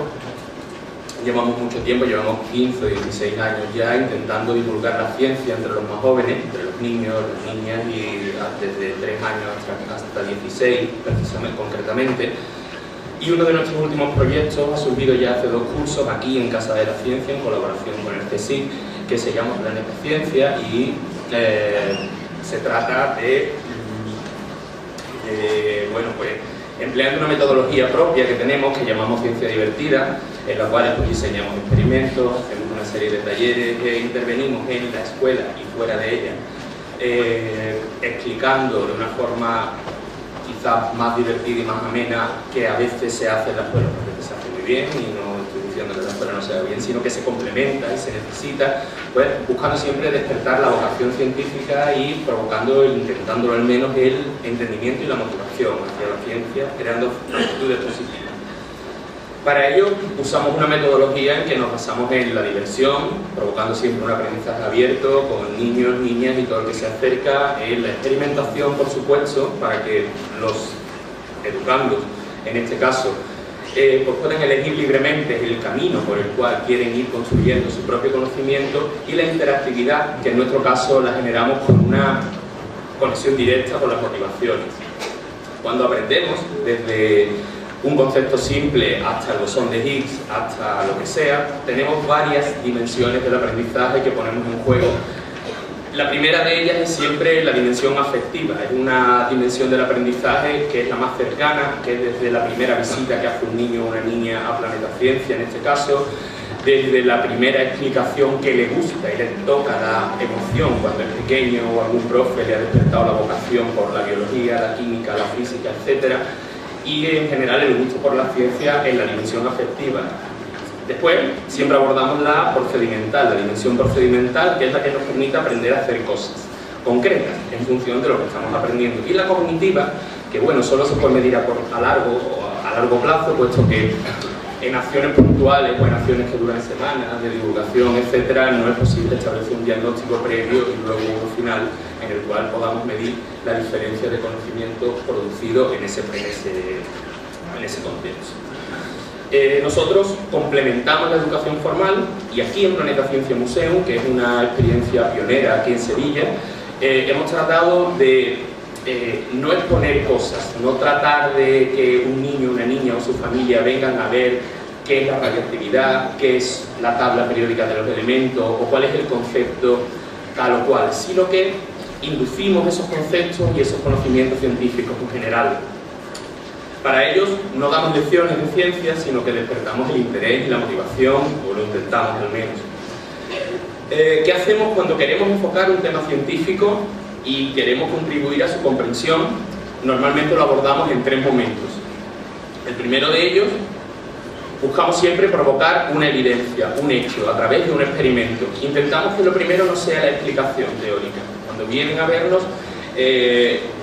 llevamos mucho tiempo, llevamos 15 o 16 años ya intentando divulgar la ciencia entre los más jóvenes, entre los niños, las niñas y desde 3 años hasta 16 precisamente, concretamente. Y uno de nuestros últimos proyectos ha surgido ya hace 2 cursos aquí en Casa de la Ciencia en colaboración con el CSIC, que se llama Planeta Ciencia y se trata de bueno, pues empleando una metodología propia que tenemos que llamamos ciencia divertida, en la cual pues, diseñamos experimentos, hacemos una serie de talleres, intervenimos en la escuela y fuera de ella, explicando de una forma quizás más divertida y más amena que a veces se hace en la escuela, porque a veces se hace muy bien y no estoy diciendo que la escuela no se haga bien, sino que se complementa y se necesita, pues buscando siempre despertar la vocación científica y provocando, intentándolo al menos, el entendimiento y la motivación hacia la ciencia, creando actitudes positivas. Para ello usamos una metodología en que nos basamos en la diversión, provocando siempre un aprendizaje abierto con niños, niñas y todo el que se acerca, en la experimentación, por supuesto, para que los educandos, en este caso, pues puedan elegir libremente el camino por el cual quieren ir construyendo su propio conocimiento, y la interactividad, que en nuestro caso la generamos con una conexión directa con las motivaciones. Cuando aprendemos desde un concepto simple hasta el bosón de Higgs, hasta lo que sea, tenemos varias dimensiones del aprendizaje que ponemos en juego. La primera de ellas es siempre la dimensión afectiva, es una dimensión del aprendizaje que es la más cercana, que es desde la primera visita que hace un niño o una niña a Planeta Ciencia, en este caso, desde la primera explicación que le gusta y le toca la emoción cuando es pequeño o algún profe le ha despertado la vocación por la biología, la química, la física, etc. Y en general el gusto por la ciencia en la dimensión afectiva. Después siempre abordamos la procedimental, la dimensión procedimental, que es la que nos permite aprender a hacer cosas concretas en función de lo que estamos aprendiendo. Y la cognitiva, que bueno, solo se puede medir a largo plazo, puesto que en acciones puntuales o en acciones que duran semanas, de divulgación, etcétera, no es posible establecer un diagnóstico previo y luego uno final en el cual podamos medir la diferencia de conocimiento producido en ese contexto. Nosotros complementamos la educación formal y aquí en Planeta Ciencia Museum, que es una experiencia pionera aquí en Sevilla, hemos tratado de no exponer cosas, no tratar de que un niño, una niña o su familia vengan a ver qué es la radioactividad, qué es la tabla periódica de los elementos o cuál es el concepto tal o cual, sino que inducimos esos conceptos y esos conocimientos científicos en general. Para ellos no damos lecciones de ciencia, sino que despertamos el interés y la motivación, o lo intentamos al menos. ¿Qué hacemos cuando queremos enfocar un tema científico y queremos contribuir a su comprensión, normalmente lo abordamos en 3 momentos. El primero de ellos, buscamos siempre provocar una evidencia, un hecho, a través de un experimento. Intentamos que lo primero no sea la explicación teórica. Cuando vienen a vernos,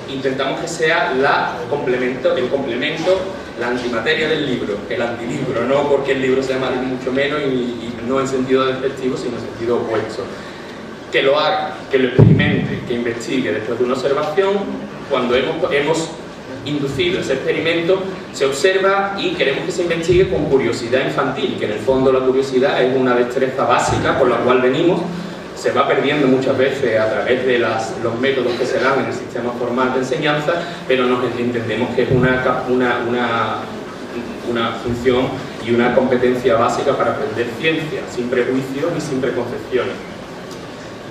intentamos que sea el complemento, la antimateria del libro, el antilibro, no porque el libro sea malo ni mucho menos, y no en sentido despectivo, sino en sentido opuesto. Que lo haga, que lo experimente, que investigue después de una observación. Cuando hemos inducido ese experimento, se observa y queremos que se investigue con curiosidad infantil, que en el fondo la curiosidad es una destreza básica por la cual venimos. Se va perdiendo muchas veces a través de los métodos que se dan en el sistema formal de enseñanza, pero nos entendemos que es una función y una competencia básica para aprender ciencia, sin prejuicios y sin preconcepciones.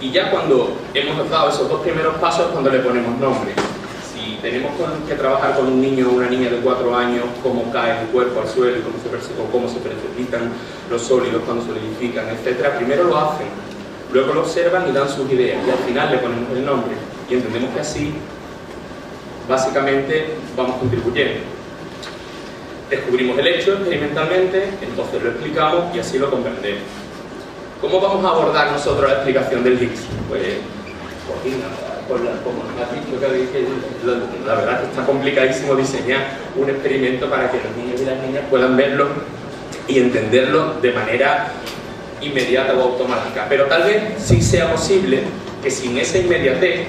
Y ya cuando hemos dado esos 2 primeros pasos, cuando le ponemos nombre. Si tenemos que trabajar con un niño o una niña de 4 años, cómo cae el cuerpo al suelo, cómo se precipitan los sólidos cuando solidifican, etc., primero lo hacen, luego lo observan y dan sus ideas, y al final le ponemos el nombre. Y entendemos que así, básicamente, vamos contribuyendo. Descubrimos el hecho experimentalmente, entonces lo explicamos y así lo comprendemos. ¿Cómo vamos a abordar nosotros la explicación del Higgs? Pues, como nos has dicho, la verdad es que está complicadísimo diseñar un experimento para que los niños y las niñas puedan verlo y entenderlo de manera inmediata o automática. Pero tal vez sí sea posible que sin esa inmediatez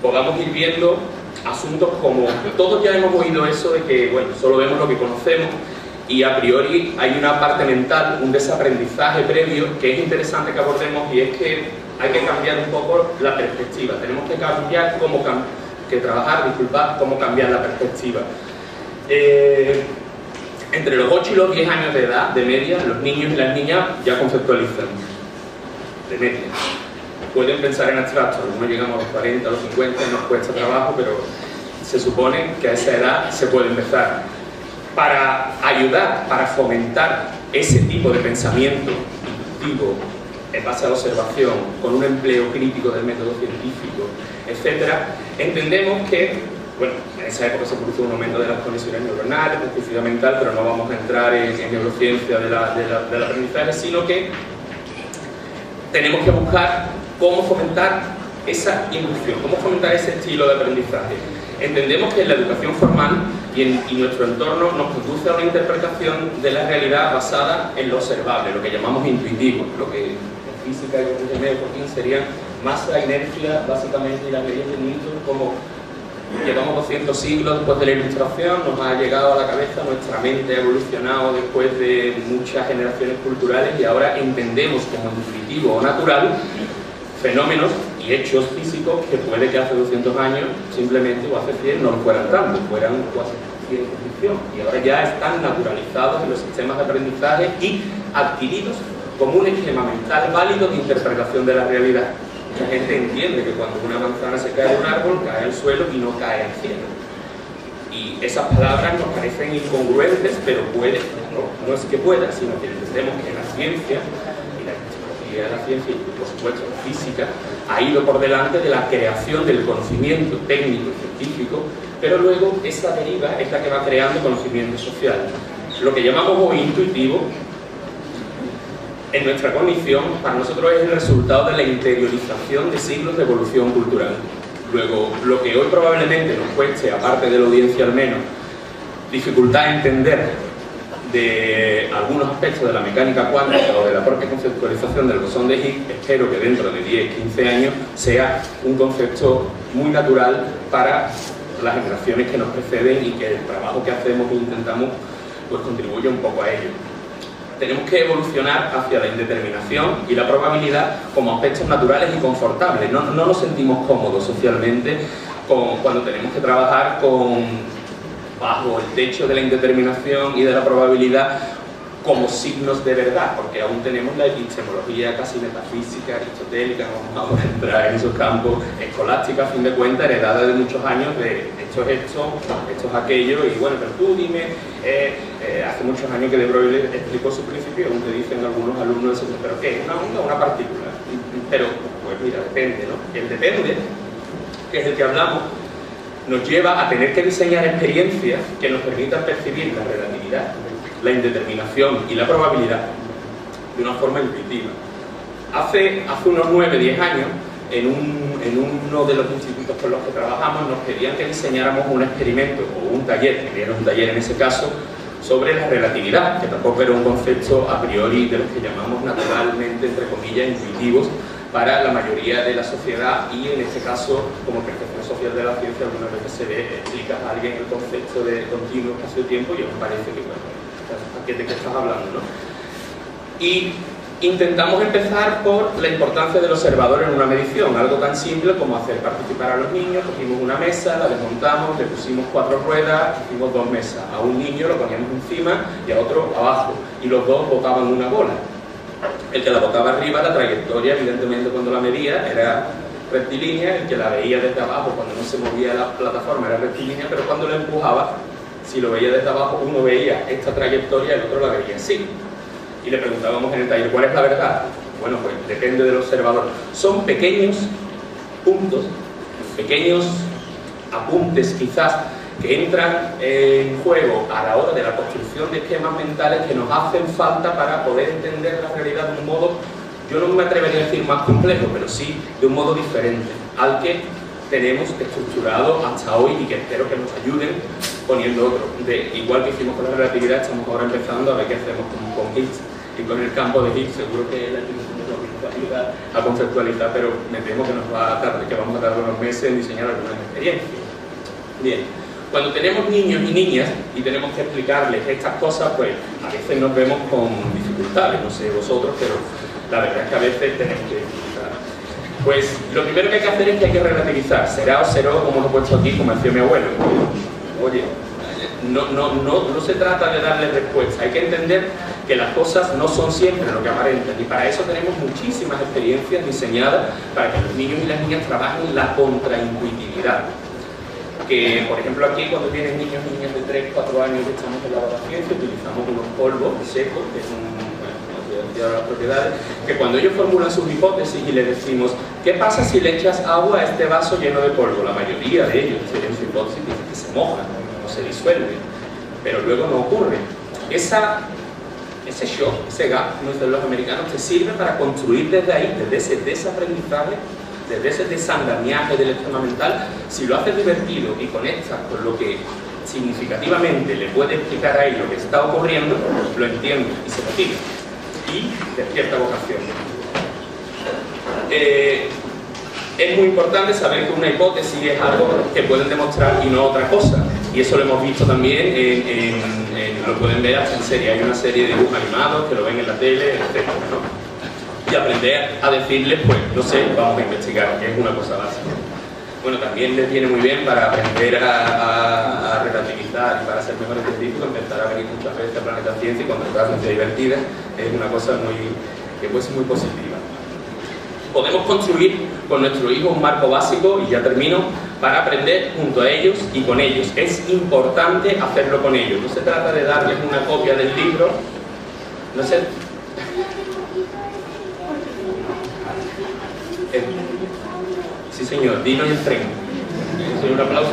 podamos ir viendo asuntos como... Todos ya hemos oído eso de que, bueno, solo vemos lo que conocemos, y a priori hay una parte mental, un desaprendizaje previo que es interesante que abordemos, y es que hay que cambiar un poco la perspectiva. Tenemos que cambiar cómo cambiar la perspectiva. Entre los 8 y los 10 años de edad, de media, los niños y las niñas ya conceptualizan, de media. Pueden pensar en abstracto, algunos llegamos a los 40, a los 50, nos cuesta trabajo, pero se supone que a esa edad se puede empezar. Para ayudar, para fomentar ese tipo de pensamiento inductivo en base a la observación, con un empleo crítico del método científico, etc., entendemos que, bueno, en esa época se produjo un aumento de las conexiones neuronales, plasticidad mental, pero no vamos a entrar en neurociencia del aprendizaje, sino que tenemos que buscar cómo fomentar esa inducción, cómo fomentar ese estilo de aprendizaje. Entendemos que la educación formal y nuestro entorno nos conduce a una interpretación de la realidad basada en lo observable, lo que llamamos intuitivo, lo que en física y en medio serían masa, inercia, básicamente, y las leyes de Newton. Como llevamos 200 siglos después de la Ilustración, nos ha llegado a la cabeza, nuestra mente ha evolucionado después de muchas generaciones culturales, y ahora entendemos como intuitivo o natural fenómenos y hechos físicos que puede que hace 200 años simplemente, o hace 100, no lo fueran tanto, fueran casi ciencia ficción, y ahora ya están naturalizados en los sistemas de aprendizaje y adquiridos como un esquema mental válido de interpretación de la realidad. La gente entiende que cuando una manzana se cae de un árbol, cae al suelo y no cae al cielo. Y esas palabras nos parecen incongruentes, pero puede, no es que pueda, sino que entendemos que la ciencia de la ciencia y por supuesto la física ha ido por delante de la creación del conocimiento técnico y científico, pero luego esa deriva es la que va creando conocimiento social. Lo que llamamos hoy intuitivo, en nuestra cognición, para nosotros es el resultado de la interiorización de siglos de evolución cultural. Luego, lo que hoy probablemente nos cueste, aparte de la audiencia al menos, dificultad entender de algunos aspectos de la mecánica cuántica o de la propia conceptualización del bosón de Higgs, espero que dentro de 10, 15 años sea un concepto muy natural para las generaciones que nos preceden, y que el trabajo que hacemos e intentamos pues contribuye un poco a ello. Tenemos que evolucionar hacia la indeterminación y la probabilidad como aspectos naturales y confortables. No nos sentimos cómodos socialmente cuando tenemos que trabajar bajo el techo de la indeterminación y de la probabilidad como signos de verdad, porque aún tenemos la epistemología casi metafísica, aristotélica, no vamos a entrar en esos campos, escolástica, a fin de cuentas, heredada de muchos años de esto es aquello, y bueno, pero tú dime, hace muchos años que De Broglie explicó su principio, aún te dicen algunos alumnos, ¿pero qué? ¿Una onda o una partícula? Pero, pues mira, depende, ¿no? El depende que es el que hablamos, nos lleva a tener que diseñar experiencias que nos permitan percibir la relatividad, la indeterminación y la probabilidad de una forma intuitiva. Hace unos 9-10 años, en uno de los institutos con los que trabajamos, nos pedían que diseñáramos un experimento o un taller, que era un taller en ese caso, sobre la relatividad, que tampoco era un concepto a priori de los que llamamos naturalmente, entre comillas, intuitivos para la mayoría de la sociedad, y en este caso, como percepción social de la ciencia, algunas veces se ve, explica a alguien el concepto de continuo espacio-tiempo y os parece que, bueno, ¿de qué estás hablando, no? Y intentamos empezar por la importancia del observador en una medición, algo tan simple como hacer participar a los niños. Cogimos una mesa, la desmontamos, le pusimos 4 ruedas, hicimos 2 mesas. A un niño lo poníamos encima y a otro abajo, y los dos botaban una bola. El que la botaba arriba, la trayectoria, evidentemente cuando la medía, era rectilínea. El que la veía desde abajo, cuando no se movía la plataforma, era rectilínea, pero cuando la empujaba, si lo veía desde abajo, uno veía esta trayectoria, el otro la veía así. Y le preguntábamos en el taller, ¿cuál es la verdad? Bueno, pues depende del observador. Son pequeños puntos, pequeños apuntes quizás, que entran en juego a la hora de la construcción de esquemas mentales que nos hacen falta para poder entender la realidad de un modo, yo no me atrevería a decir más complejo, pero sí de un modo diferente al que tenemos estructurado hasta hoy, y que espero que nos ayuden poniendo otro. Igual que hicimos con la relatividad, estamos ahora empezando a ver qué hacemos con Higgs. Y con el campo de Higgs seguro que la institución nos va a ayudar a conceptualizar, pero me temo que vamos a tardar unos meses en diseñar algunas experiencias. Bien, cuando tenemos niños y niñas y tenemos que explicarles estas cosas, pues a veces nos vemos con dificultades, no sé vosotros, pero la verdad es que a veces tenemos que dificultar. Pues lo primero que hay que hacer es que hay que relativizar. Será o será, como lo he puesto aquí, como decía mi abuelo. Oye, no se trata de darle respuesta, hay que entender que las cosas no son siempre lo que aparentan, y para eso tenemos muchísimas experiencias diseñadas para que los niños y las niñas trabajen la contraintuitividad. Que, por ejemplo, aquí cuando vienen niños y niñas de 3-4 años que estamos en la ciencia, utilizamos unos polvos secos, que son, las propiedades, que cuando ellos formulan sus hipótesis y les decimos, ¿qué pasa si le echas agua a este vaso lleno de polvo? La mayoría de ellos tienen su hipótesis que se mojan, no se disuelven, pero luego no ocurre. Ese shock, ese gap, como dicen los americanos, te sirve para construir desde ahí, desde ese desaprendizaje, desde ese desandamiaje del esquema mental. Si lo haces divertido y conectas con lo que significativamente le puede explicar a él lo que está ocurriendo, lo entiende y se motiva y despierta vocación. Es muy importante saber que una hipótesis es algo que pueden demostrar y no otra cosa, y eso lo hemos visto también lo pueden ver hasta en serie. Hay una serie de dibujos animados que lo ven en la tele, etc., ¿no? Y aprender a decirles, pues, no sé, vamos a investigar, que es una cosa básica. Bueno, también les viene muy bien para aprender a relativizar y para ser mejores científicos, empezar a venir muchas veces a Planeta Ciencia, y cuando está Ciencia Divertida es una cosa que puede ser muy positiva. Podemos construir con nuestro hijo un marco básico, y ya termino, para aprender junto a ellos y con ellos. Es importante hacerlo con ellos. No se trata de darles una copia del libro, no sé. Sí, señor, Dino y el tren. Un aplauso.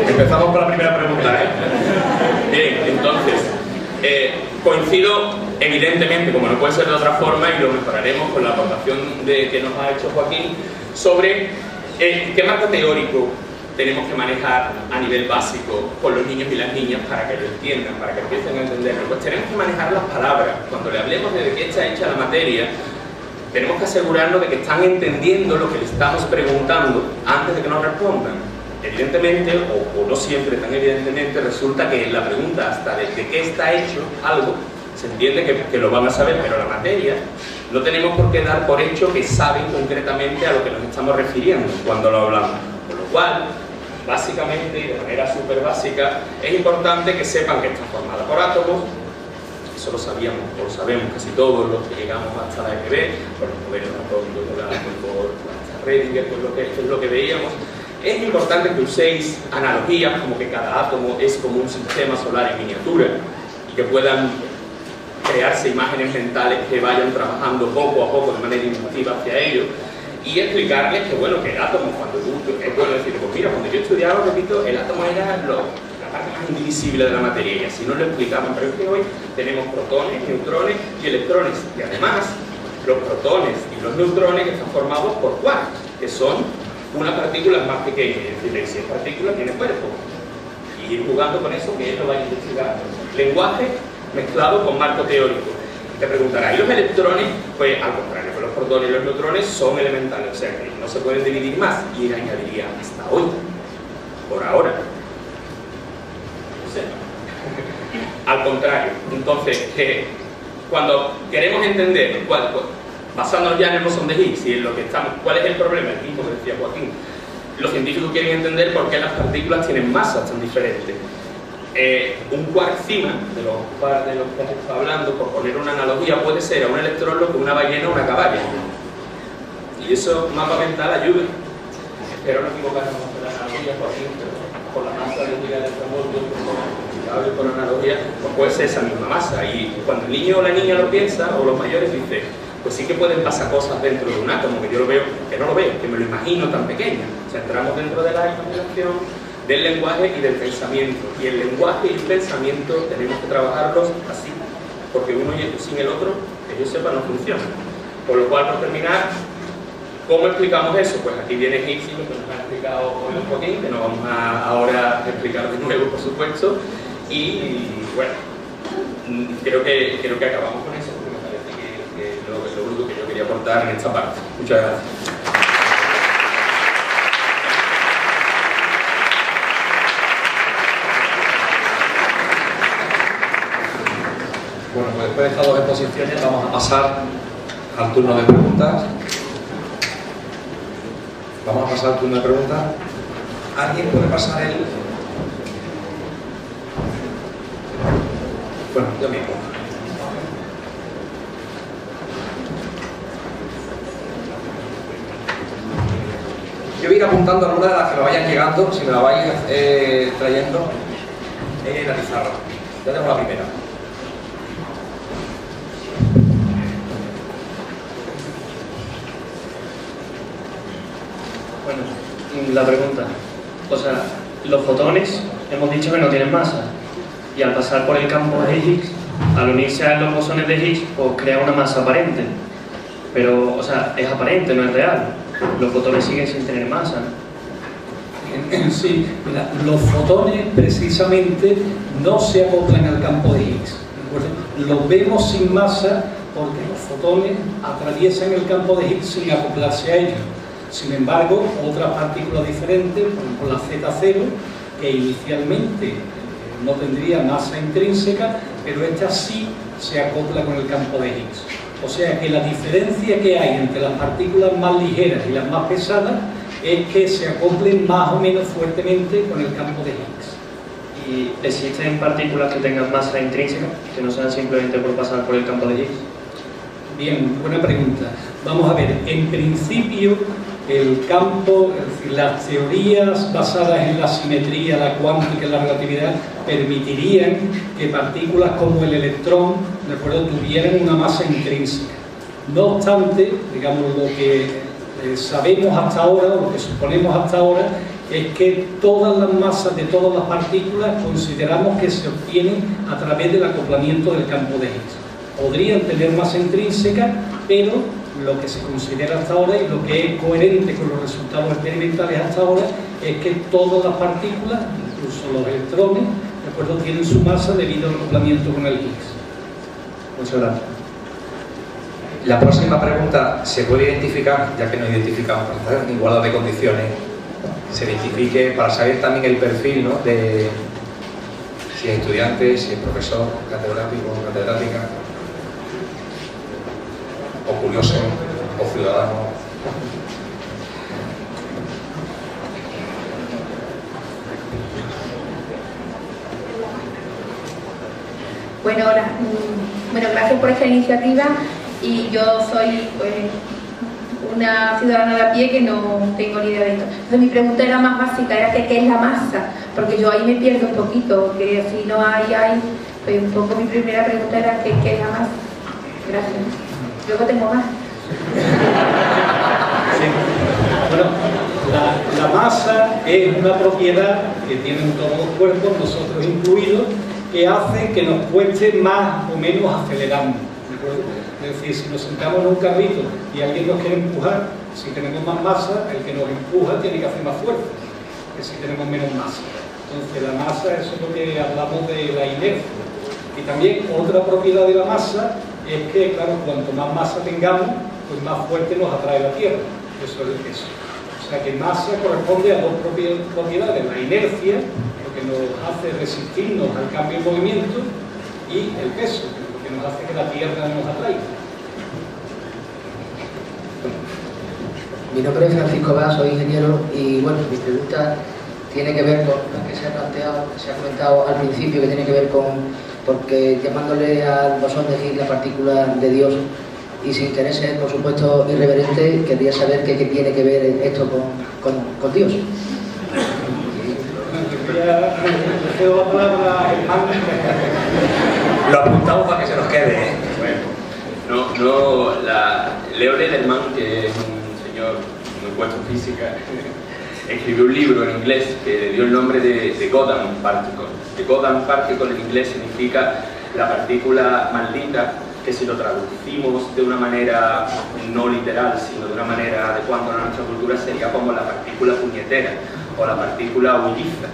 Empezamos con la primera pregunta, ¿eh? Bien, entonces, coincido evidentemente, como no puede ser de otra forma, y lo mejoraremos con la aportación que nos ha hecho Joaquín, sobre qué marco teórico tenemos que manejar a nivel básico con los niños y las niñas para que lo entiendan, para que empiecen a entenderlo. Pues tenemos que manejar las palabras. Cuando le hablemos de qué está hecha la materia, tenemos que asegurarnos de que están entendiendo lo que les estamos preguntando antes de que nos respondan. Evidentemente, o no siempre tan evidentemente, resulta que la pregunta hasta de qué está hecho algo, se entiende que lo van a saber, pero la materia no tenemos por qué dar por hecho que saben concretamente a lo que nos estamos refiriendo cuando lo hablamos. Con lo cual, básicamente y de manera súper básica, es importante que sepan que está formada por átomos. Eso lo sabíamos, o lo sabemos casi todos los que llegamos hasta la EGB, por los modelos atómicos, por Redinger, por lo que veíamos. Es importante que uséis analogías, como que cada átomo es como un sistema solar en miniatura, y que puedan crearse imágenes mentales que vayan trabajando poco a poco de manera inductiva hacia ello, y explicarles que, bueno, que el átomo, cuando tú, es bueno decir, pues mira, cuando yo estudiaba, repito, el átomo era la parte más indivisible de la materia, y así nos lo explicaban, pero es que hoy tenemos protones, neutrones y electrones, y además los protones y los neutrones están formados por quarks, que son unas partículas más pequeñas, es decir, si es partícula tiene cuerpo, y ir jugando con eso, que es lo que vaya investigando. Lenguaje mezclado con marco teórico. Te preguntará, ¿y los electrones? Pues al contrario, pues los protones y los neutrones son elementales, o sea que no se pueden dividir más, y añadiría hasta hoy, por ahora. O sea, al contrario, entonces, cuando queremos entender, basándonos ya en el bosón de Higgs y en lo que estamos, ¿cuál es el problema? El mismo que decía Joaquín. Los científicos quieren entender por qué las partículas tienen masas tan diferentes. Un quark cima, de los que has estado hablando, por poner una analogía, puede ser a un electrón lo que una ballena o una caballa. Y eso, mapa mental, ayuda. Espero no equivocarnos con la analogía, Joaquín, pero por la masa de un electrón, por analogía, pues puede ser esa misma masa. Y cuando el niño o la niña lo piensa, o los mayores dicen, pues sí que pueden pasar cosas dentro de un átomo, que yo lo veo, que no lo veo, que me lo imagino tan pequeño. O sea, entramos dentro de la imaginación, del lenguaje y del pensamiento. Y el lenguaje y el pensamiento tenemos que trabajarlos así, porque uno sin el otro, que yo sepa, no funciona. Por lo cual, por terminar, ¿cómo explicamos eso? Pues aquí viene Higgs y lo que nos ha explicado hoy un poquito, que no vamos a ahora explicar de nuevo, por supuesto. Y bueno, creo que acabamos con eso, porque me parece que es lo único que yo quería aportar en esta parte. Muchas gracias. Bueno, pues después de estas dos exposiciones vamos a pasar al turno de preguntas. Vamos a pasar al turno de preguntas. ¿Alguien puede pasar el...? Bueno, yo mismo. Yo voy a ir apuntando algunas de las que me vayan llegando, si me la vais trayendo en la pizarra. Ya tengo la primera. Bueno, la pregunta, o sea, los fotones hemos dicho que no tienen masa, y al pasar por el campo de Higgs, al unirse a los bosones de Higgs, pues crea una masa aparente, pero, o sea, es aparente, no es real. Los fotones siguen sin tener masa, ¿no? Sí, mira, los fotones precisamente no se acoplan al campo de Higgs, ¿de acuerdo? Los vemos sin masa porque los fotones atraviesan el campo de Higgs sin acoplarse a ellos. Sin embargo, otras partículas diferentes, por ejemplo la Z0, que inicialmente no tendría masa intrínseca, pero esta sí se acopla con el campo de Higgs. O sea que la diferencia que hay entre las partículas más ligeras y las más pesadas es que se acoplen más o menos fuertemente con el campo de Higgs. ¿Y existen partículas que tengan masa intrínseca, que no sean simplemente por pasar por el campo de Higgs? Bien, buena pregunta. Vamos a ver, en principio el campo, es decir, las teorías basadas en la simetría, la cuántica y la relatividad permitirían que partículas como el electrón, ¿de acuerdo?, tuvieran una masa intrínseca. No obstante, digamos, lo que sabemos hasta ahora, o lo que suponemos hasta ahora, es que todas las masas de todas las partículas consideramos que se obtienen a través del acoplamiento del campo de Higgs. Podrían tener masa intrínseca, pero lo que se considera hasta ahora y lo que es coherente con los resultados experimentales hasta ahora es que todas las partículas, incluso los electrones, ¿de acuerdo?, tienen su masa debido al acoplamiento con el Higgs. Muchas gracias. La próxima pregunta, ¿se puede identificar, ya que no identificamos en igualdad de condiciones, se identifique para saber también el perfil, ¿no?, de si es estudiante, si es profesor, catedrático, catedrática, o curioso, o ciudadano? Bueno, hola. Bueno, gracias por esta iniciativa y yo soy pues, una ciudadana de a pie que no tengo ni idea de esto. Entonces mi pregunta era más básica, era que qué es la masa, porque yo ahí me pierdo un poquito, que si no hay, pues un poco mi primera pregunta era qué es la masa. Gracias. Luego tengo más. Sí. Bueno, la masa es una propiedad que tienen todos los cuerpos, nosotros incluidos, que hace que nos cueste más o menos acelerarnos, ¿de acuerdo? Es decir, si nos sentamos en un carrito y alguien nos quiere empujar, si tenemos más masa, el que nos empuja tiene que hacer más fuerza que si tenemos menos masa. Entonces la masa, eso es lo que hablamos de la inercia. Y también otra propiedad de la masa es que, claro, cuanto más masa tengamos, pues más fuerte nos atrae la Tierra. Eso es el peso. O sea que masa corresponde a dos propiedades, la inercia, lo que nos hace resistirnos al cambio de movimiento, y el peso, lo que nos hace que la Tierra nos atraiga. Mi nombre es Francisco Vaz, soy ingeniero y bueno, mi pregunta tiene que ver con lo que se ha planteado, que se ha comentado al principio, que tiene que ver con, porque llamándole al bosón de Higgs la partícula de Dios, y sin querer ser, por supuesto, irreverente, querría saber qué tiene que ver esto con Dios. Lo apuntamos para que se nos quede, ¿eh? Bueno, Leo Lederman, que es un señor muy puesto en física, escribió un libro en inglés que le dio el nombre de Goddam Particle. The Goddam Particle en inglés significa la partícula maldita, que si lo traducimos de una manera no literal, sino de una manera adecuada a nuestra cultura, sería como la partícula puñetera o la partícula hulliza.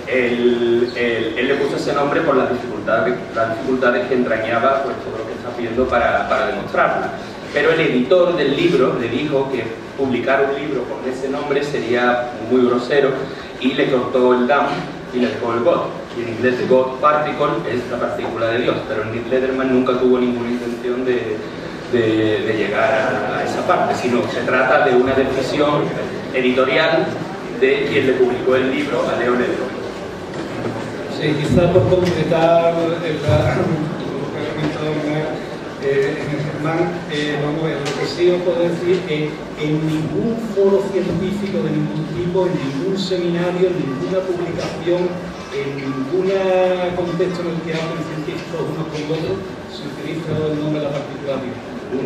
Él le puso ese nombre por las dificultades que entrañaba, pues, todo lo que está pidiendo para demostrarla. Pero el editor del libro le dijo que publicar un libro con ese nombre sería muy grosero y le cortó el DAM y le dejó el God. Y en inglés de God Particle es la partícula de Dios, pero Lederman nunca tuvo ninguna intención de llegar a esa parte, sino se trata de una decisión editorial de quien le publicó el libro, a Leo Lederman. Sí, quizás por completar lo que ha comentado Germán, vamos a ver, lo que sí os puedo decir es que en ningún foro científico de ningún tipo, en ningún seminario, en ninguna publicación, en ningún contexto en el que hablen científicos unos con otros, se utiliza el nombre de la partícula Dios.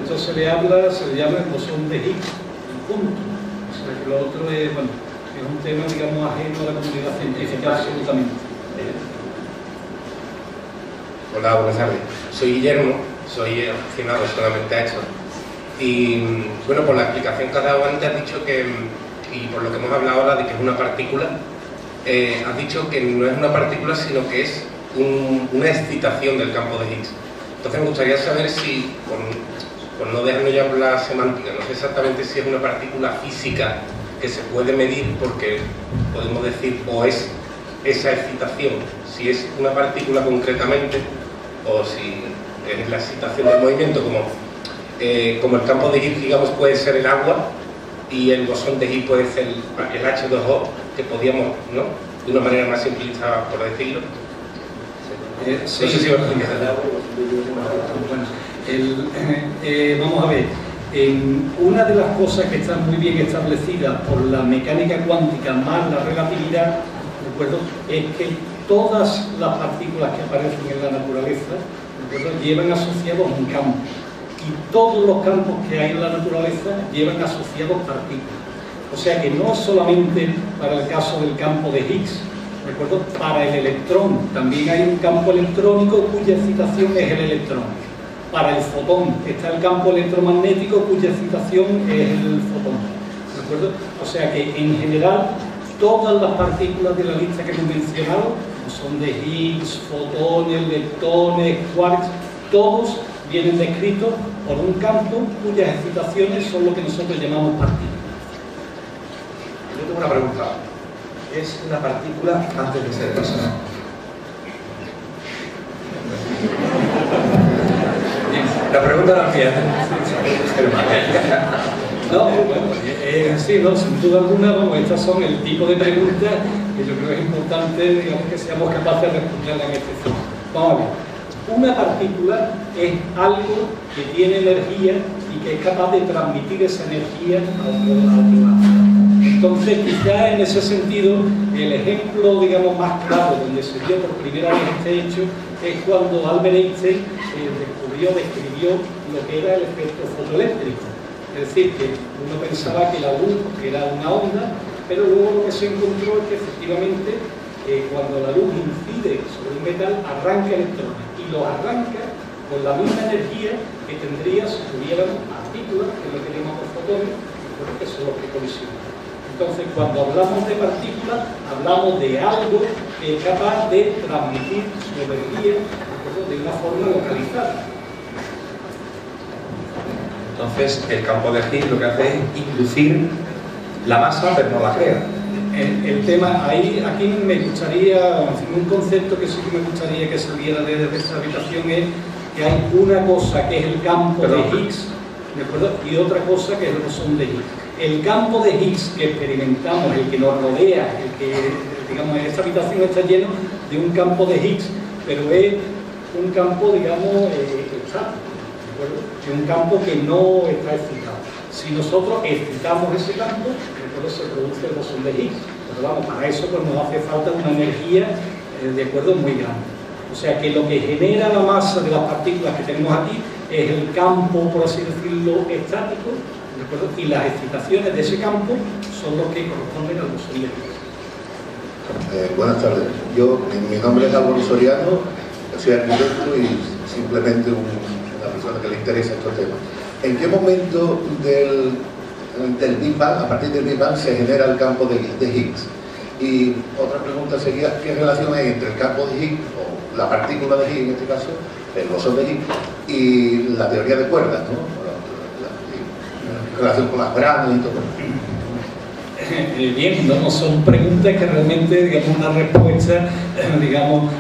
Esto se le llama el bosón de Higgs, y punto. O sea que lo otro es, bueno, es un tema, digamos, ajeno a la comunidad científica absolutamente. Hola, buenas tardes. Soy Guillermo, soy aficionado solamente a esto. Y bueno, por la explicación que has dado antes, has dicho que, y por lo que hemos hablado ahora de que es una partícula, has dicho que no es una partícula, sino que es una excitación del campo de Higgs. Entonces me gustaría saber si, por no dejarnos ya por la semántica, no sé exactamente si es una partícula física que se puede medir, porque podemos decir, o es esa excitación, si es una partícula concretamente, o si es la excitación del movimiento, como el campo de Higgs, digamos, puede ser el agua, y el bosón de Higgs puede ser el H2O, que podíamos, ¿no?, de una manera más simplista, por decirlo. Sí. No sé si me explicas. Bueno, vamos a ver, una de las cosas que están muy bien establecidas por la mecánica cuántica más la relatividad, ¿de acuerdo?, es que todas las partículas que aparecen en la naturaleza, ¿de acuerdo?, llevan asociados un campo, y todos los campos que hay en la naturaleza llevan asociados partículas. O sea que no solamente para el caso del campo de Higgs, ¿de acuerdo?, para el electrón también hay un campo electrónico cuya excitación es el electrón. Para el fotón está el campo electromagnético cuya excitación es el fotón, ¿de acuerdo? O sea que en general todas las partículas de la lista que hemos mencionado, son de Higgs, fotones, leptones, quarks, todos vienen descritos por un campo cuyas excitaciones son lo que nosotros llamamos partículas. Yo tengo una pregunta. ¿Es una partícula antes de ser masa? La pregunta era mía. No, bueno, sí, no, sin duda alguna, vamos, estas son el tipo de preguntas que yo creo que es importante, digamos, que seamos capaces de responderla en este tema. Vamos a ver. Una partícula es algo que tiene energía y y que es capaz de transmitir esa energía a otro lado. Entonces, quizá en ese sentido, el ejemplo, digamos, más claro donde se vio por primera vez este hecho es cuando Albert Einstein describió lo que era el efecto fotoeléctrico. Es decir, que uno pensaba que la luz era una onda, pero luego lo que se encontró es que efectivamente cuando la luz incide sobre un metal arranca electrones y los arranca con la misma energía que tendría si tuvieran partículas, que es lo que llamamos fotones, que son los que colisionan. Entonces, cuando hablamos de partículas, hablamos de algo que es capaz de transmitir su energía de una forma localizada. Entonces, el campo de Higgs lo que hace es inducir la masa, pero no la crea. El tema, aquí me gustaría, en fin, un concepto que sí que me gustaría que saliera de esta habitación es que hay una cosa que es el campo de Higgs, ¿de acuerdo? Y otra cosa que es el bosón de Higgs. El campo de Higgs que experimentamos, el que nos rodea, el que, digamos, esta habitación está lleno de un campo de Higgs, pero es un campo, digamos, estático, ¿de acuerdo? Es un campo que no está excitado. Si nosotros excitamos ese campo, entonces se produce el bosón de Higgs. Pero vamos, para eso pues nos hace falta una energía, de acuerdo, muy grande. O sea que lo que genera la masa de las partículas que tenemos aquí es el campo, por así decirlo, estático, ¿de acuerdo? Y las excitaciones de ese campo son los que corresponden al bosón de Higgs. Buenas tardes. Mi nombre es Álvaro Soriano, soy arquitecto y simplemente una persona que le interesa estos temas. ¿En qué momento del Big Bang, a partir del Big Bang, se genera el campo de Higgs? Y otra pregunta sería, ¿qué relación hay entre el campo de Higgs, o la partícula de Higgs en este caso, el bosón de Higgs, y la teoría de cuerdas, ¿no? La relación con las branas y todo. Bien, no son preguntas que realmente, digamos, una respuesta, digamos,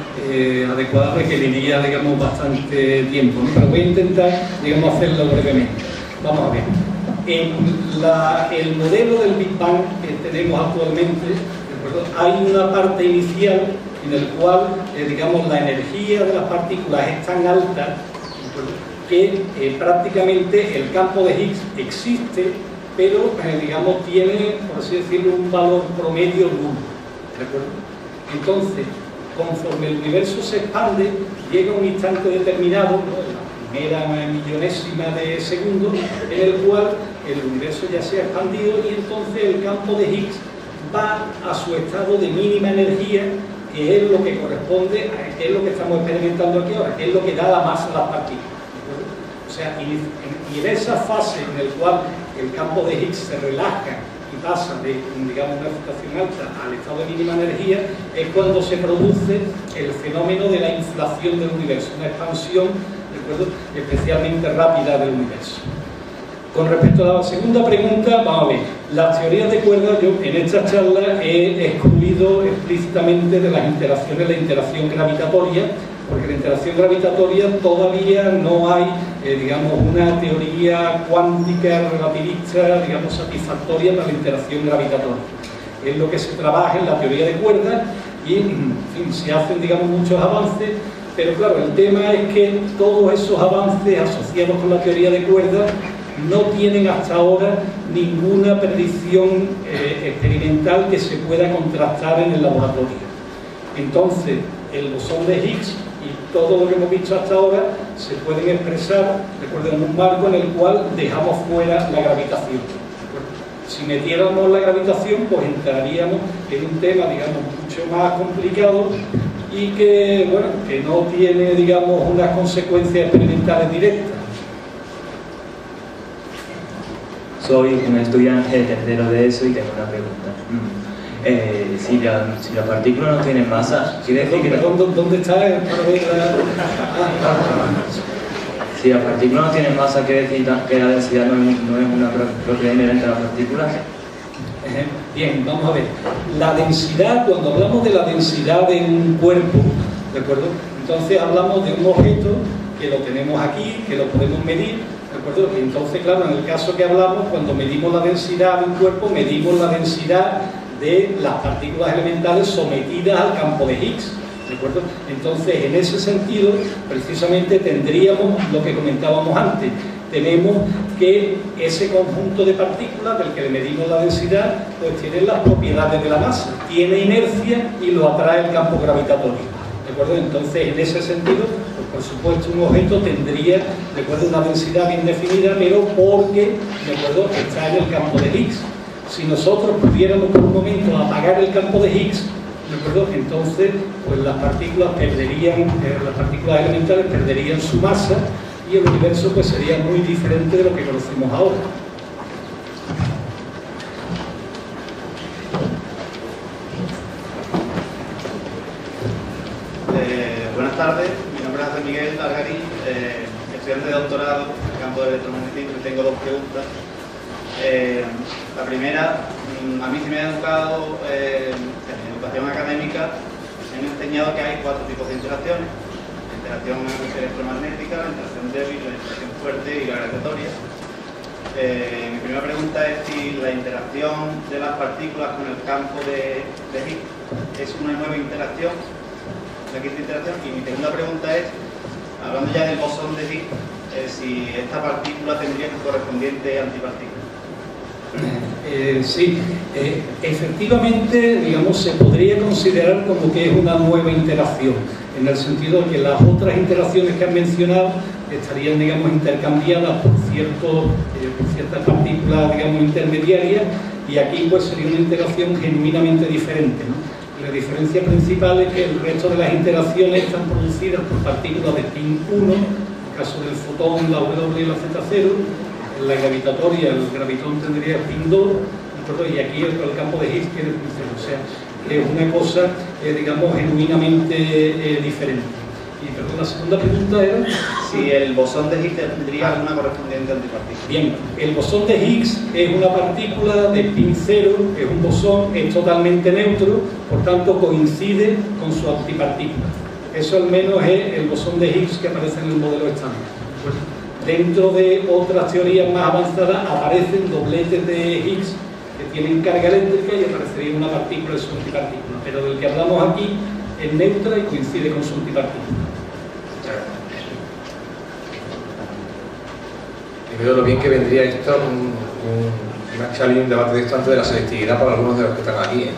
adecuada requeriría, digamos, bastante tiempo, ¿no? Pero voy a intentar, digamos, hacerlo brevemente. Vamos a ver. El modelo del Big Bang que tenemos actualmente, ¿de acuerdo? Hay una parte inicial en el cual, digamos, la energía de las partículas es tan alta, ¿de acuerdo?, que prácticamente el campo de Higgs existe, pero, digamos, tiene, por así decirlo, un valor promedio nulo, ¿de acuerdo? Entonces, conforme el universo se expande, llega un instante determinado, ¿no?, la primera millonésima de segundo, en el cual el universo ya se ha expandido y entonces el campo de Higgs va a su estado de mínima energía, que es lo que corresponde a qué es lo que estamos experimentando aquí ahora, que es lo que da la masa a las partículas. O sea, y en esa fase en la cual el campo de Higgs se relaja y pasa de, digamos, una excitación alta al estado de mínima energía, es cuando se produce el fenómeno de la inflación del universo, una expansión, ¿de acuerdo?, especialmente rápida del universo. Con respecto a la segunda pregunta, vamos a ver, las teorías de cuerdas, yo en esta charla he excluido explícitamente de las interacciones la interacción gravitatoria, porque la interacción gravitatoria todavía no hay, digamos, una teoría cuántica relativista, digamos, satisfactoria para la interacción gravitatoria. Es lo que se trabaja en la teoría de cuerdas y, en fin, se hacen, digamos, muchos avances, pero claro, el tema es que todos esos avances asociados con la teoría de cuerdas no tienen hasta ahora ninguna predicción experimental que se pueda contrastar en el laboratorio. Entonces, el bosón de Higgs y todo lo que hemos visto hasta ahora se pueden expresar, recuerden, en un marco en el cual dejamos fuera la gravitación. Si metiéramos la gravitación, pues entraríamos en un tema, digamos, mucho más complicado y que, bueno, que no tiene, digamos, unas consecuencias experimentales directas. Soy un estudiante tercero de eso y tengo una pregunta. Si la partícula no tiene masa, quiere decir que... ¿Dónde está? Si la partícula no tiene masa, quiere decir que la densidad no es una propiedad inherente a las partículas. Bien, vamos a ver. La densidad, cuando hablamos de la densidad de un cuerpo, ¿de acuerdo?, entonces hablamos de un objeto que lo tenemos aquí, que lo podemos medir, ¿de acuerdo? Y entonces, claro, en el caso que hablamos, cuando medimos la densidad de un cuerpo, medimos la densidad de las partículas elementales sometidas al campo de Higgs, ¿de acuerdo? Entonces, en ese sentido, precisamente tendríamos lo que comentábamos antes, tenemos que ese conjunto de partículas del que le medimos la densidad, pues tiene las propiedades de la masa, tiene inercia y lo atrae el campo gravitatorio, ¿de acuerdo? Entonces, en ese sentido, pues por supuesto un objeto tendría, ¿de acuerdo?, una densidad bien definida, pero porque, ¿de acuerdo?, está en el campo de Higgs. Si nosotros pudiéramos por un momento apagar el campo de Higgs, ¿de acuerdo?, entonces pues las partículas perderían, las partículas elementales perderían su masa y el universo pues sería muy diferente de lo que conocemos ahora. Buenas tardes, mi nombre es José Miguel Largarín, estudiante de doctorado en el campo de electromagnetismo, y tengo dos preguntas. La primera, a mí se me ha educado en educación académica, me han enseñado que hay 4 tipos de interacciones: la interacción electromagnética, la interacción débil, la interacción fuerte y la gravitatoria. Mi primera pregunta es si la interacción de las partículas con el campo de Higgs es una nueva interacción, la quinta interacción. Y mi segunda pregunta es, hablando ya del bosón de Higgs, si esta partícula tendría su correspondiente antipartícula. Sí, efectivamente, digamos, se podría considerar como que es una nueva interacción, en el sentido de que las otras interacciones que han mencionado estarían, digamos, intercambiadas por ciertas partículas, digamos, intermediarias, y aquí pues sería una interacción genuinamente diferente, ¿no? La diferencia principal es que el resto de las interacciones están producidas por partículas de spin 1, en el caso del fotón, la W y la Z0. En la gravitatoria, el gravitón tendría spin 2, y aquí el campo de Higgs tiene spin 0. O sea, es una cosa, digamos, genuinamente diferente. Y perdón, la segunda pregunta era si el bosón de Higgs tendría alguna correspondiente antipartícula. Bien, el bosón de Higgs es una partícula de spin 0, es un bosón, es totalmente neutro, por tanto coincide con su antipartícula. Eso al menos es el bosón de Higgs que aparece en el modelo estándar. Dentro de otras teorías más avanzadas aparecen dobletes de Higgs que tienen carga eléctrica y aparecería una partícula de su antipartícula, pero del que hablamos aquí es neutra y coincide con su antipartícula. Primero, lo bien que vendría esto, una charla y un debate de esto antes de la selectividad para algunos de los que están aquí, ¿eh?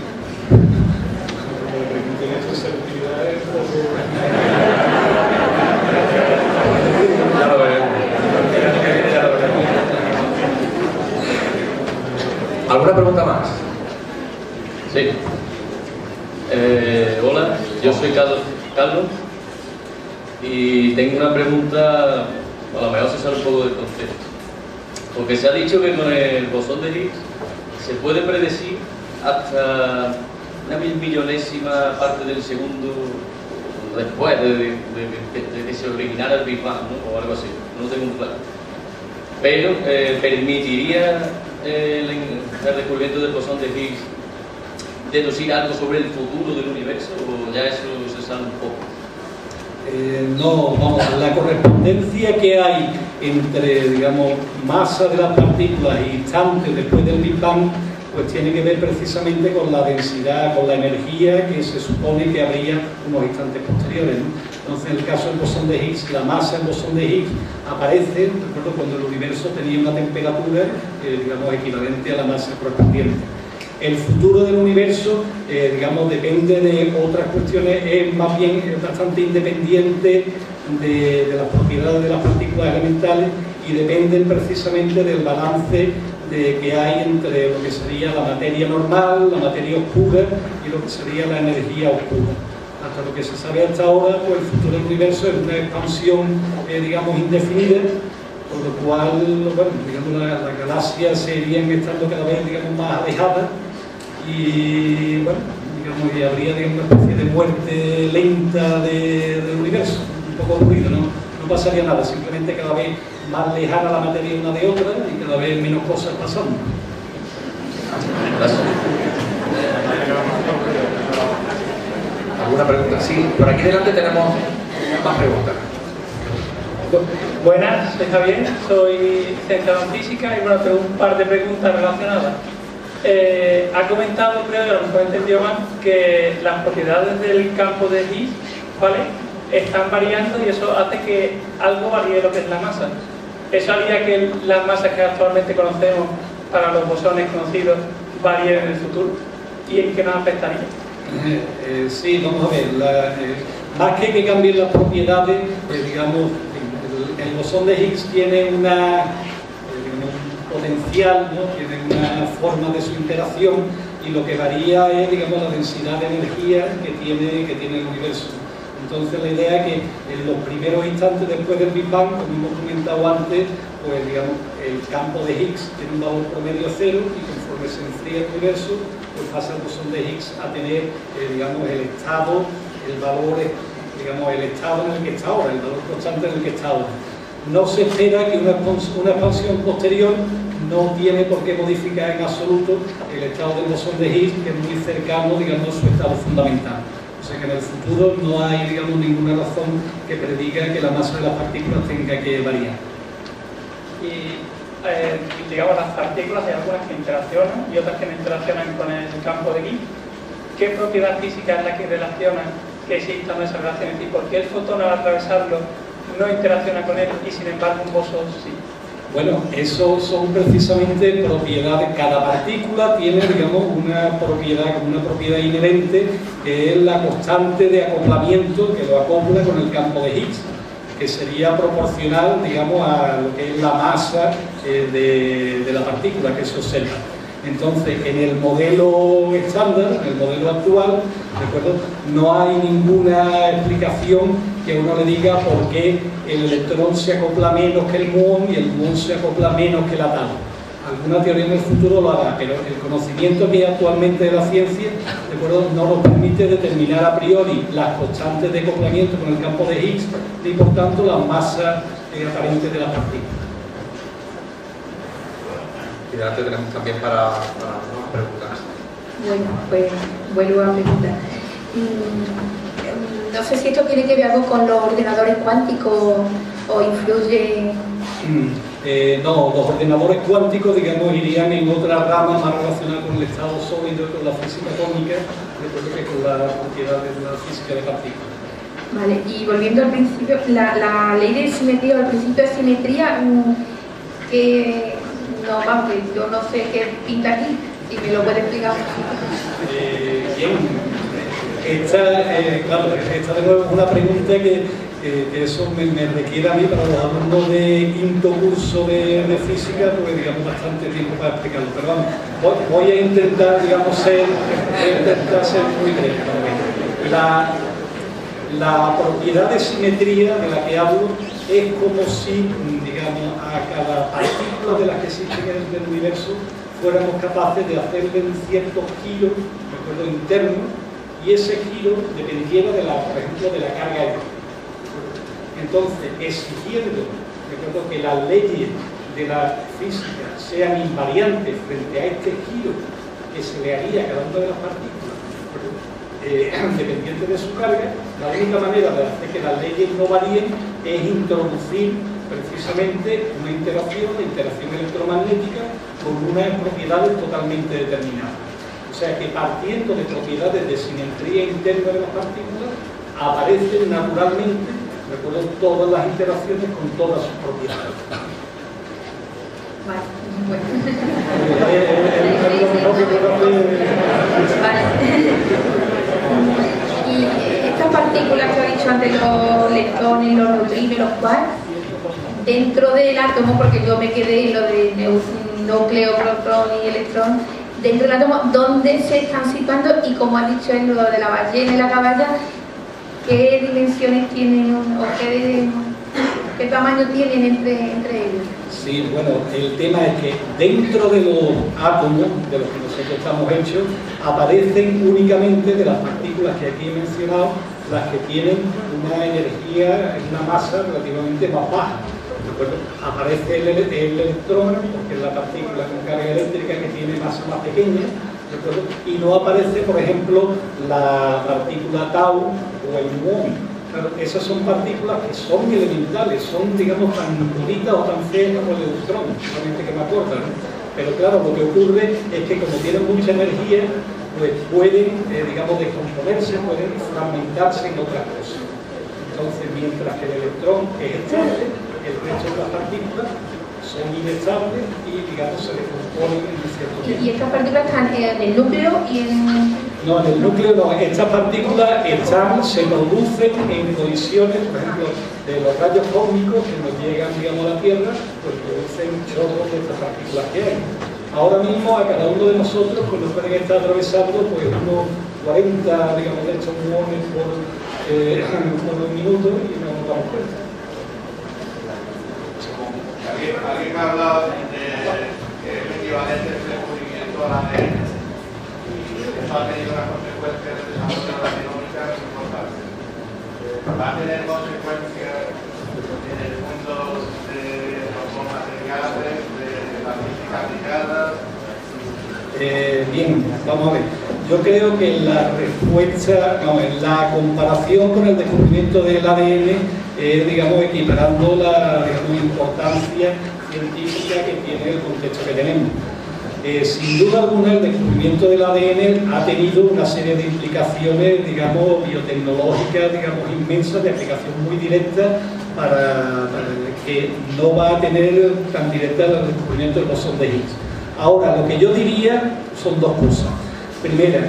Ya lo veremos. ¿Alguna pregunta más? Sí. Hola, yo soy Carlos y tengo una pregunta, a lo mejor se sale un poco del contexto, porque se ha dicho que con el bosón de Higgs se puede predecir hasta una millonésima parte del segundo después de que se originara el Big Bang, ¿no? O algo así, no lo tengo muy claro. Pero permitiría el descubrimiento del bosón de Higgs deducir algo sobre el futuro del universo, o ya eso se sale un poco. No, vamos, la correspondencia que hay entre, digamos, masa de las partículas y instantes después del Big Bang, pues tiene que ver precisamente con la densidad, con la energía que se supone que habría unos instantes posteriores, ¿no? Entonces, en el caso del bosón de Higgs, la masa del bosón de Higgs aparece, recuerdo, cuando el universo tenía una temperatura, digamos, equivalente a la masa correspondiente. El futuro del universo, digamos, depende de otras cuestiones, es más bien bastante independiente de las propiedades de las partículas elementales y dependen precisamente del balance que hay entre lo que sería la materia normal, la materia oscura y lo que sería la energía oscura. Hasta lo que se sabe hasta ahora, pues el futuro del universo es una expansión, digamos, indefinida, por lo cual, bueno, digamos, las galaxias se irían estando cada vez, digamos, más alejadas y, bueno, digamos, y habría, digamos, una especie de muerte lenta del universo, un poco aburrido, ¿no? No pasaría nada, simplemente cada vez más lejana la materia una de otra y cada vez menos cosas pasando. Gracias. ¿Alguna pregunta? Sí, por aquí delante tenemos más preguntas. Buenas, soy Javier, soy licenciado en física y bueno, tengo un par de preguntas relacionadas. Ha comentado, creo que a lo mejor he entendido mal, que las propiedades del campo de Higgs, ¿vale?, están variando y eso hace que algo varíe lo que es la masa. ¿eso haría que las masas que actualmente conocemos para los bosones conocidos varíen en el futuro? ¿Y en qué nos afectaría? Sí, vamos a ver, más que cambien las propiedades, digamos, el bosón de Higgs tiene un potencial, ¿no? Tiene una forma de su interacción, y lo que varía es, digamos, la densidad de energía que tiene el universo. Entonces la idea es que en los primeros instantes después del Big Bang, como hemos comentado antes, pues digamos, el campo de Higgs tiene un valor promedio cero, y conforme se enfría el universo, pues pasa el bosón de Higgs a tener, digamos, el estado, el valor, digamos, el estado en el que está ahora, el valor constante en el que está ahora. No se espera que una expansión posterior no tiene por qué modificar en absoluto el estado del bosón de Higgs, que es muy cercano, digamos, a su estado fundamental. O sea que en el futuro no hay, digamos, ninguna razón que prediga que la masa de las partículas tenga que variar. Y digamos, las partículas, hay algunas que interaccionan y otras que no interaccionan con el campo de Higgs. ¿Qué propiedad física es la que relaciona que existan esas relaciones? ¿Y por qué el fotón, al atravesarlo, no interacciona con él y sin embargo un bosón sí? Bueno, eso son precisamente propiedades. Cada partícula tiene, digamos, una propiedad inherente, que es la constante de acoplamiento que lo acopla con el campo de Higgs, que sería proporcional, digamos, a lo que es la masa de la partícula que se observa. Entonces, en el modelo estándar, en el modelo actual, ¿de acuerdo?, no hay ninguna explicación que uno le diga por qué el electrón se acopla menos que el muón y el muón se acopla menos que la tau. Alguna teoría en el futuro lo hará, pero el conocimiento que hay actualmente de la ciencia, ¿de acuerdo?, no nos permite determinar a priori las constantes de acoplamiento con el campo de Higgs, y por tanto la masa aparente de las partículas. Y delante tenemos también para nuevas preguntas. Bueno, pues vuelvo a preguntar. No sé si esto tiene que ver algo con los ordenadores cuánticos o influye... No, los ordenadores cuánticos, digamos, irían en otra rama más relacionada con el estado sólido, con la física atómica, que con las propiedades de la física de partículas. Vale, y volviendo al principio, la ley de simetría o el principio de simetría, que no, vamos, yo no sé qué pinta aquí, si me lo puede explicar. Bien. Claro, esta de nuevo es una pregunta que eso me requiere a mí, para los alumnos de quinto curso de física, pues digamos bastante tiempo para explicarlo. Pero vamos, voy a intentar, digamos, ser muy breve. La propiedad de simetría de la que hablo es como si, digamos, a cada partícula de las que existen en el universo fuéramos capaces de hacerle un cierto giro, ¿de acuerdo?, interno, y ese giro dependiera por ejemplo, de la carga eléctrica. Entonces, exigiendo, ¿de acuerdo?, que las leyes de la física sean invariantes frente a este giro que se le haría a cada una de las partículas, dependiente de su carga, la única manera de hacer que las leyes no varíen es introducir precisamente una interacción, la interacción electromagnética, con unas propiedades totalmente determinadas. O sea que, partiendo de propiedades de simetría interna de las partículas, aparecen naturalmente, recuerdo, todas las interacciones con todas sus propiedades. Vale, bueno. Y estas partículas que he dicho antes, los leptones, los neutrinos, los quarks, dentro del átomo, porque yo me quedé en lo de núcleo, protón y electrón, dentro del átomo, ¿dónde se están situando? Y como ha dicho en lo de la ballena y la caballa, ¿qué dimensiones tienen o qué tamaño tienen entre ellos? Sí, bueno, el tema es que dentro de los átomos de los que nosotros estamos hechos, aparecen únicamente de las partículas que aquí he mencionado, las que tienen una energía, una masa relativamente más baja. Aparece el electrón, porque es la partícula con carga eléctrica que tiene masa más pequeña, y no aparece, por ejemplo, la partícula tau o el muón. Claro, esas son partículas que son elementales, son, digamos, tan bonitas o tan feas como el electrón, solamente que me acuerdo, ¿no? Pero claro, lo que ocurre es que como tienen mucha energía, pues pueden, digamos, descomponerse, pueden fragmentarse en otras cosas. Entonces, mientras que el electrón es estable, el resto de las partículas son inestables y, digamos, se descomponen en cierto tiempo. ¿Y estas partículas están en el núcleo y en...? No, en el núcleo no. Estas partículas se producen en colisiones, por ejemplo, de los rayos cósmicos que nos llegan, digamos, a la Tierra, pues producen chorros de estas partículas que hay. Ahora mismo a cada uno de nosotros pues nos pueden estar atravesando pues unos 40, digamos, de estos muones por un minuto y no nos damos cuenta. Alguien me ha hablado de que el equivalente del descubrimiento a la ADN y esto ha tenido unas consecuencias del desarrollo de la genómica importantes. Va a tener consecuencias en el mundo de los materiales, de la física aplicada. Bien, vamos a ver. Yo creo que la respuesta, en la comparación con el descubrimiento del ADN, digamos, equiparando la importancia científica que tiene el contexto que tenemos. Sin duda alguna, el descubrimiento del ADN ha tenido una serie de implicaciones, digamos, biotecnológicas, digamos, inmensas, de aplicación muy directa, para que no va a tener tan directa el descubrimiento del bosón de Higgs. Ahora, lo que yo diría son dos cosas. Primera,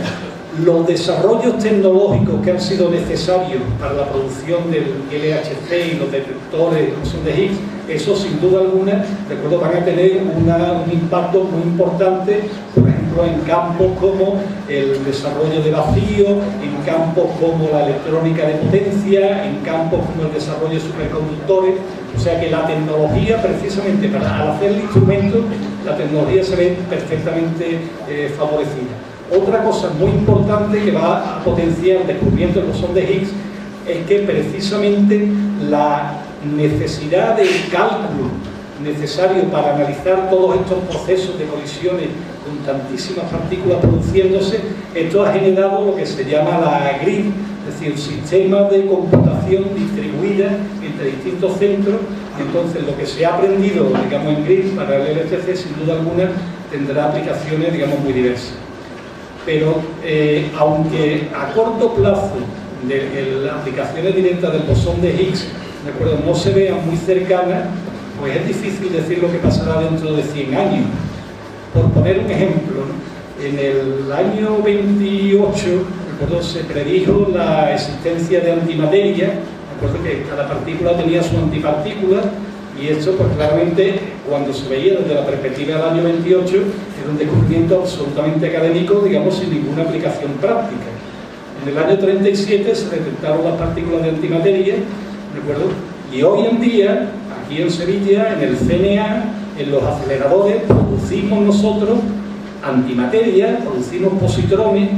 los desarrollos tecnológicos que han sido necesarios para la producción del LHC y los detectores de bosón de Higgs, eso sin duda alguna, recuerdo, van a tener un impacto muy importante, por ejemplo, en campos como el desarrollo de vacío, en campos como la electrónica de potencia, en campos como el desarrollo de superconductores. O sea que la tecnología, precisamente al hacer el instrumento, la tecnología se ve perfectamente favorecida. Otra cosa muy importante que va a potenciar el descubrimiento del bosón de Higgs es que precisamente la necesidad del cálculo necesario para analizar todos estos procesos de colisiones con tantísimas partículas produciéndose, esto ha generado lo que se llama la grid, es decir, un sistema de computación distribuida entre distintos centros. Entonces, lo que se ha aprendido, digamos, en grid para el LHC, sin duda alguna, tendrá aplicaciones, digamos, muy diversas. Pero, aunque a corto plazo de las aplicaciones directas del bosón de Higgs, ¿de acuerdo?, no se vean muy cercanas, pues es difícil decir lo que pasará dentro de 100 años. Por poner un ejemplo, ¿no? En el año 28, recuerdo, se predijo la existencia de antimateria. Recuerdo que cada partícula tenía su antipartícula, y esto, pues claramente, cuando se veía desde la perspectiva del año 28, era un descubrimiento absolutamente académico, digamos, sin ninguna aplicación práctica. En el año 37 se detectaron las partículas de antimateria, ¿de acuerdo? Y hoy en día, aquí en Sevilla, en el CNA, en los aceleradores, producimos nosotros antimateria, producimos positrones,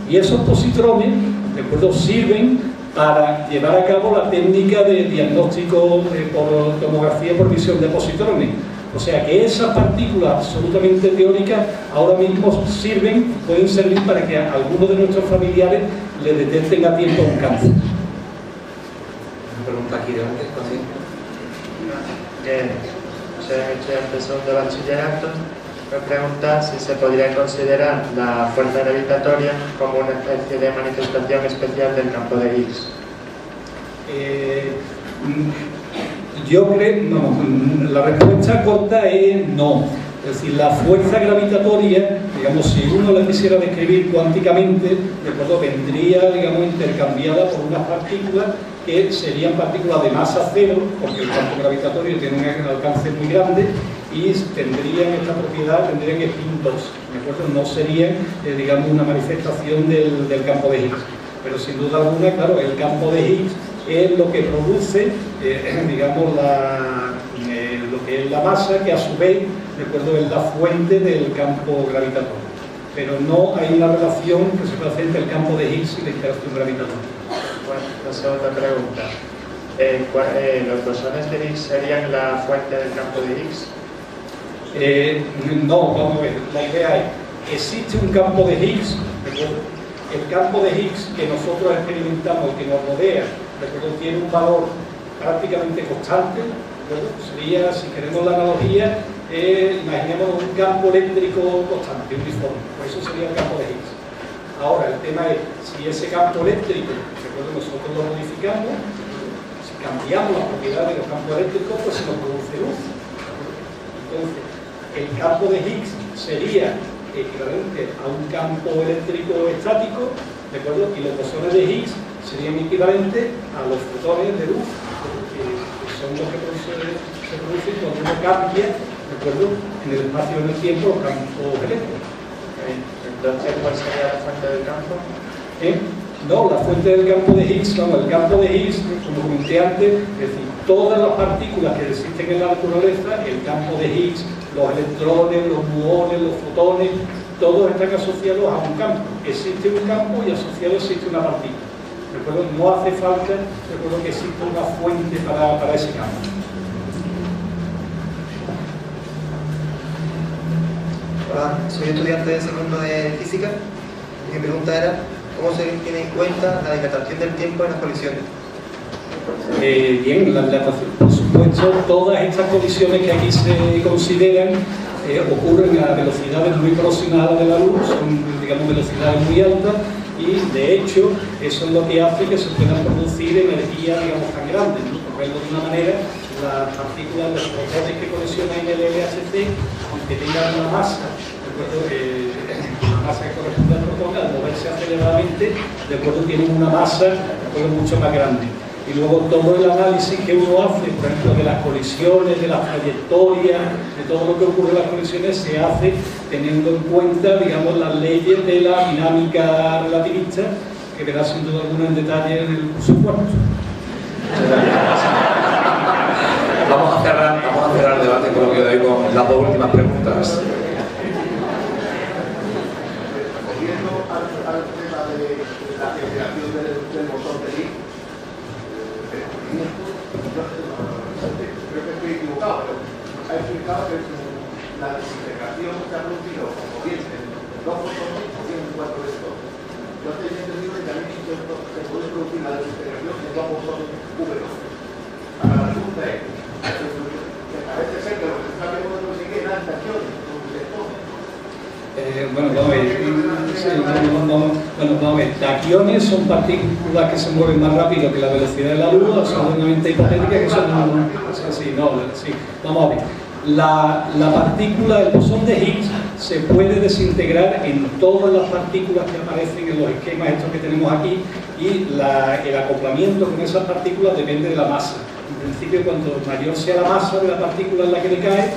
y esos positrones, ¿de acuerdo?, sirven para llevar a cabo la técnica de diagnóstico por tomografía por visión de positrones. O sea que esas partículas absolutamente teóricas ahora mismo pueden servir para que a algunos de nuestros familiares le detecten a tiempo un cáncer. Una pregunta aquí delante, ¿sí? Soy estudiante de segundo de bachillerato. Me pregunta si se podría considerar la fuerza gravitatoria como una especie de manifestación especial del campo de Higgs. Yo creo, no, la respuesta corta es no. Es decir, la fuerza gravitatoria, digamos, si uno la quisiera describir cuánticamente, de acuerdo, vendría, digamos, intercambiada por unas partículas que serían partículas de masa cero, porque el campo gravitatorio tiene un alcance muy grande, y tendrían esta propiedad, tendrían spin 2, ¿de acuerdo? No serían, digamos, una manifestación del campo de Higgs. Pero sin duda alguna, claro, el campo de Higgs es lo que produce, digamos, lo que es la masa, que a su vez, ¿de acuerdo?, es la fuente del campo gravitatorio. Pero no hay una relación que se pueda hacer entre el campo de Higgs y la interacción gravitatoria. Bueno, la segunda pregunta. ¿Los bosones de Higgs serían la fuente del campo de Higgs? No, vamos a ver, la idea es, existe un campo de Higgs, ¿recuerdo? El campo de Higgs que nosotros experimentamos y que nos rodea, ¿recuerdo?, tiene un valor prácticamente constante, ¿recuerdo? Sería, si queremos la analogía, imaginemos un campo eléctrico constante, uniforme, pues eso sería el campo de Higgs. Ahora, el tema es, si ese campo eléctrico, ¿recuerdo?, nosotros lo modificamos, cambiamos las propiedades de los campos eléctricos, pues se nos produce luz. Entonces, el campo de Higgs sería equivalente a un campo eléctrico estático, ¿de acuerdo? Y los bosones de Higgs serían equivalentes a los fotones de luz, que son los que se producen cuando uno cambia, ¿de acuerdo?, en el espacio y en el tiempo los campos eléctricos. Entonces, ¿cuál sería la fuente del campo? No, la fuente del campo de Higgs, vamos, el campo de Higgs, como comenté antes, es decir, todas las partículas que existen en la naturaleza, el campo de Higgs, los electrones, los muones, los fotones, todos están asociados a un campo. Existe un campo y asociado existe una partícula. ¿Recuerdo? No hace falta, recuerdo, que exista una fuente para ese campo. Hola, soy estudiante de segundo de física. Mi pregunta era, ¿cómo se tiene en cuenta la dilatación del tiempo en las colisiones? Bien, la dilatación, por supuesto, todas estas colisiones que aquí se consideran ocurren a velocidades muy próximas a la de la luz, son, digamos, velocidades muy altas, y de hecho eso es lo que hace que se puedan producir energías, digamos, tan grandes, ¿no? Por verlo de una manera, las partículas, los protones que colisionan en el LHC, aunque tengan una masa, la masa que corresponde al protón, al moverse aceleradamente, de acuerdo, tienen una masa, de acuerdo, mucho más grande. Y luego todo el análisis que uno hace, por ejemplo, de las colisiones, de las trayectorias, de todo lo que ocurre en las colisiones, se hace teniendo en cuenta, digamos, las leyes de la dinámica relativista, que verás sin duda alguna en detalle en el curso cuarto. Vamos a cerrar el debate con lo que doy con las dos últimas preguntas. Volviendo al tema de la generación del bosón de Higgs, creo que estoy equivocado, pero ha explicado que la desintegración se ha producido como bien en dos fotones o bien en cuatro electrones. Yo estoy entendido que también se puede producir la desintegración en dos fotones V2. Ahora la pregunta es, que parece ser que lo que se está viendo no sigue eran estaciones, los electrones. Bueno, vamos a ver. Taquiones son partículas que se mueven más rápido que la velocidad de la luz, absolutamente hipotéticas, que son... Vamos a ver. La partícula, el bosón de Higgs, se puede desintegrar en todas las partículas que aparecen en los esquemas estos que tenemos aquí, y el acoplamiento con esas partículas depende de la masa. En principio, cuanto mayor sea la masa de la partícula en la que decae,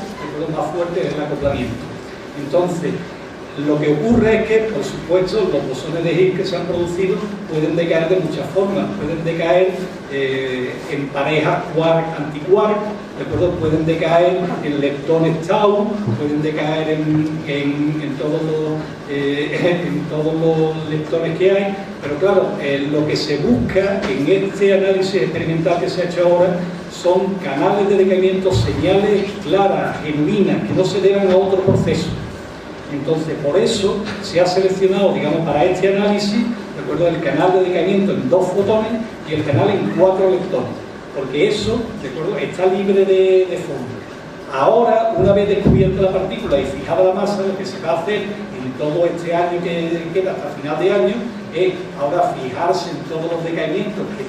más fuerte es el acoplamiento. Entonces, lo que ocurre es que, por supuesto, los bosones de Higgs que se han producido pueden decaer de muchas formas. Pueden decaer en parejas quark-antiquark, ¿de acuerdo? Pueden decaer en leptones tau, pueden decaer en todos los leptones que hay. Pero claro, lo que se busca en este análisis experimental que se ha hecho ahora son canales de decaimiento, señales claras, genuinas, que no se deban a otro proceso. Entonces, por eso se ha seleccionado, digamos, para este análisis, ¿de acuerdo?, el canal de decaimiento en 2 fotones y el canal en 4 leptones, porque eso, ¿de acuerdo?, está libre de fondo. Ahora, una vez descubierta la partícula y fijada la masa, lo que se va a hacer en todo este año que queda hasta final de año es ahora fijarse en todos los decaimientos que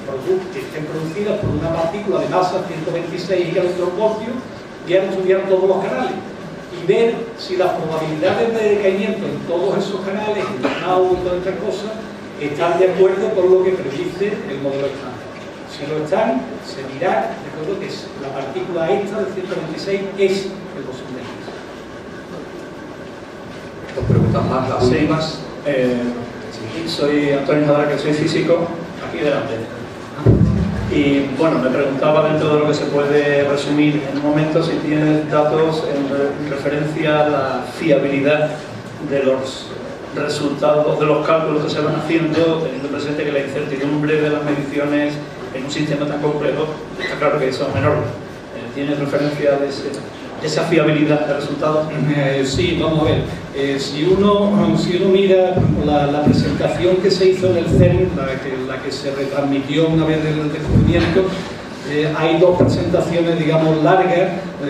estén producidos por una partícula de masa 126 gigaelectronvoltios y estudiar todos los canales y ver si las probabilidades de decaimiento en todos esos canales, en el NAU y todas estas cosas, están de acuerdo con lo que predice el modelo estándar. Si lo están, se dirá, de acuerdo, que la partícula esta de 126 es el bosón de Higgs. Dos preguntas más, las últimas. Soy Antonio Jadara, que soy físico, aquí delante. Y bueno, me preguntaba, dentro de lo que se puede resumir en un momento, si tienes datos en referencia a la fiabilidad de los resultados de los cálculos que se van haciendo, teniendo presente que la incertidumbre de las mediciones en un sistema tan complejo está claro que son enormes. ¿Tienes referencia de esa fiabilidad de resultados? Sí, vamos a ver. Si uno mira la presentación que se hizo en el CERN, la que se retransmitió una vez del descubrimiento, hay 2 presentaciones, digamos, largas,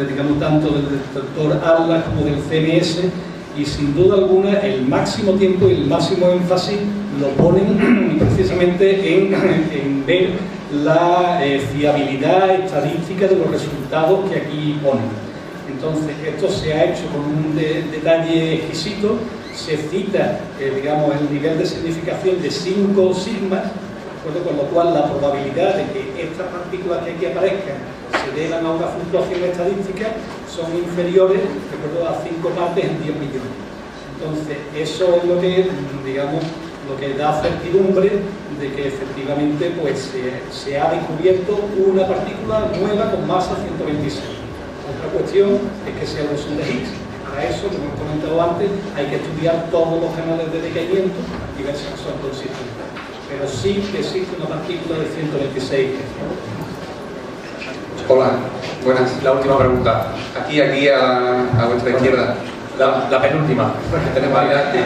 digamos, tanto del doctor Atlas como del CMS, y sin duda alguna el máximo tiempo y el máximo énfasis lo ponen precisamente en ver la fiabilidad estadística de los resultados que aquí ponen. Entonces, esto se ha hecho con un detalle exquisito, se cita, digamos, el nivel de significación de 5 sigmas, con lo cual la probabilidad de que estas partículas que aquí aparezcan se deban a una fluctuación estadística son inferiores, a 5 partes en 10 millones. Entonces, eso es lo que, digamos, lo que da certidumbre de que efectivamente pues, se ha descubierto una partícula nueva con masa 126. Otra cuestión es que sea el bosón de Higgs. Para eso, como hemos comentado antes, hay que estudiar todos los canales de decaimiento y ver si son consistentes. Pero sí que existe una partícula de 126. Hola, buenas. La última pregunta. Aquí a vuestra izquierda. La penúltima. Que tenemos adelante.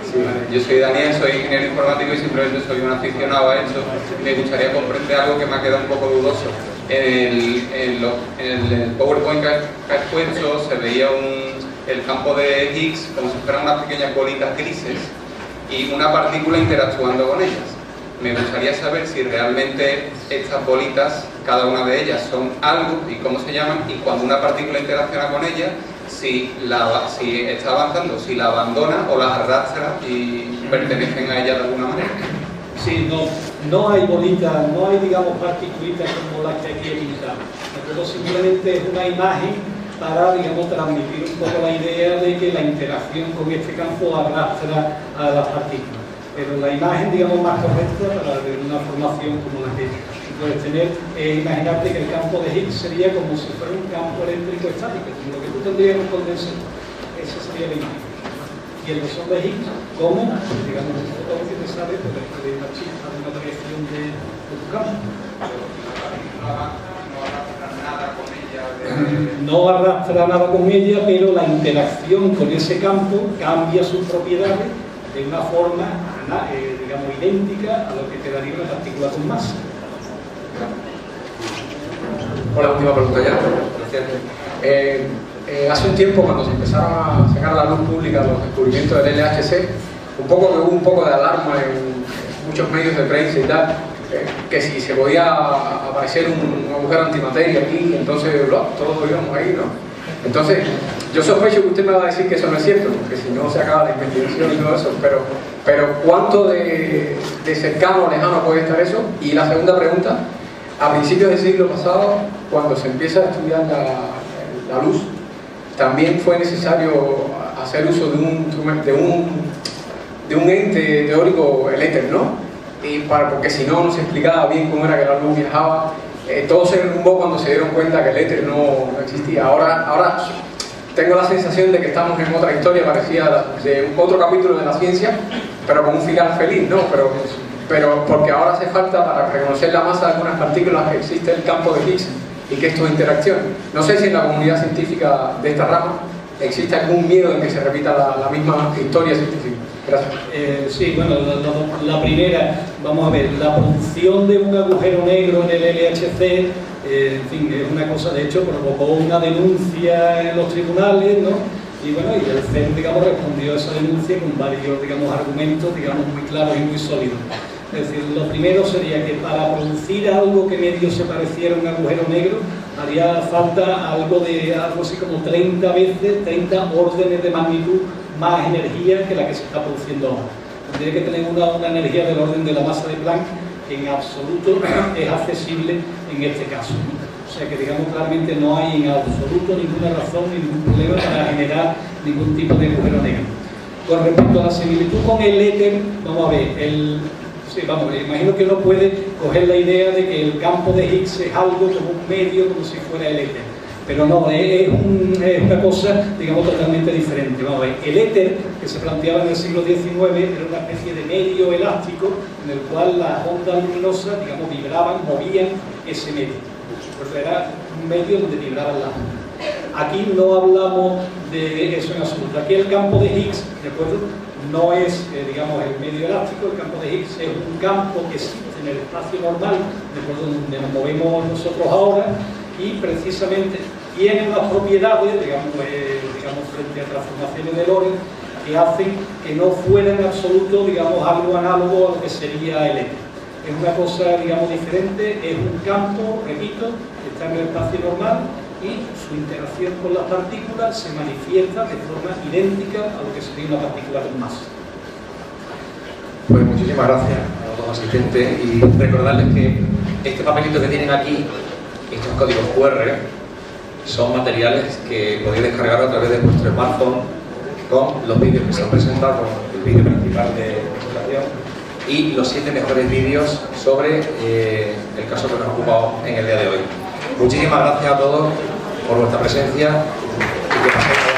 Sí. Yo soy Daniel, soy ingeniero informático y simplemente soy un aficionado a esto. Me gustaría comprender algo que me ha quedado un poco dudoso. En el PowerPoint que has puesto se veía el campo de Higgs como si fueran unas pequeñas bolitas grises y una partícula interactuando con ellas. Me gustaría saber si realmente estas bolitas, cada una de ellas son algo y cómo se llaman, y cuando una partícula interacciona con ella, si está avanzando, si la abandona o la arrastra y pertenecen a ella de alguna manera. Sí, no hay bolitas, no hay, digamos, particulitas como las que aquí he pintado. Simplemente es una imagen para, digamos, transmitir un poco la idea de que la interacción con este campo arrastra a las partículas. Pero la imagen, digamos, más correcta para una formación como la que puedes tener es imaginarte que el campo de Higgs sería como si fuera un campo eléctrico estático, como lo que tú tendrías en un condensador. Esa sería la imagen. Y el bosón de Higgs, como, digamos, un fotón que te sale de una chispa de una variación de tu campo. No arrastra nada con ella, pero la interacción con ese campo cambia sus propiedades de una forma, digamos, idéntica a lo que te daría una partícula con masa. Hola, última pregunta ya. Hace un tiempo, cuando se empezaron a sacar a la luz pública los descubrimientos del LHC, hubo un poco de alarma en muchos medios de prensa y tal, que si se podía aparecer un agujero antimateria aquí, entonces todos lo íbamos ahí, ¿no? Entonces, yo sospecho que usted me va a decir que eso no es cierto, porque si no se acaba la investigación y todo eso, pero ¿cuánto de cercano o lejano puede estar eso? Y la segunda pregunta, a principios del siglo pasado, cuando se empieza a estudiar la luz, también fue necesario hacer uso de un ente teórico, el éter, ¿no? Porque si no se explicaba bien cómo era que la luz viajaba. Todo se derrumbó cuando se dieron cuenta que el éter no existía. Ahora tengo la sensación de que estamos en otra historia parecida de otro capítulo de la ciencia, pero con un final feliz, ¿no? Pero porque ahora hace falta, para reconocer la masa de algunas partículas, que existe el campo de Higgs y que esto es interacción. No sé si en la comunidad científica de esta rama existe algún miedo en que se repita la misma historia científica. Gracias. Sí, bueno, la primera, vamos a ver, la producción de un agujero negro en el LHC, en fin, es una cosa, de hecho, provocó una denuncia en los tribunales, ¿no? Y bueno, y el CERN, digamos, respondió a esa denuncia con varios, digamos, argumentos, digamos, muy claros y muy sólidos. Es decir, lo primero sería que para producir algo que medio se pareciera a un agujero negro, haría falta algo así como 30 veces, 30 órdenes de magnitud más energía que la que se está produciendo ahora. Tendría que tener una energía del orden de la masa de Planck, que en absoluto es accesible en este caso. O sea que, digamos, claramente no hay en absoluto ninguna razón ni ningún problema para generar ningún tipo de agujero negro. Con respecto a la similitud con el éter, vamos a ver, imagino que uno puede coger la idea de que el campo de Higgs es algo como un medio, como si fuera el éter. Pero no, es una cosa, digamos, totalmente diferente. Vamos a ver, el éter, que se planteaba en el siglo XIX, era una especie de medio elástico en el cual las ondas luminosas, digamos, vibraban, movían ese medio. Pues era un medio donde vibraban las ondas. Aquí no hablamos de eso en absoluto. Aquí el campo de Higgs, ¿de acuerdo?, no es, digamos, el medio elástico. El campo de Higgs es un campo que existe en el espacio normal, ¿de acuerdo?, donde nos movemos nosotros ahora, y precisamente tiene unas propiedades, digamos, frente a transformaciones de Lorentz, que hacen que no fuera en absoluto, digamos, algo análogo a lo que sería el éter. es una cosa, digamos, diferente, es un campo, repito, que está en el espacio normal y su interacción con las partículas se manifiesta de forma idéntica a lo que sería una partícula con masa. Pues muchísimas gracias a los dos asistentes y recordarles que este papelito que tienen aquí, estos códigos QR, son materiales que podéis descargar a través de vuestro smartphone con los vídeos que se han presentado, el vídeo principal de presentación y los 7 mejores vídeos sobre el caso que nos ha ocupado en el día de hoy. Muchísimas gracias a todos por vuestra presencia y que paséis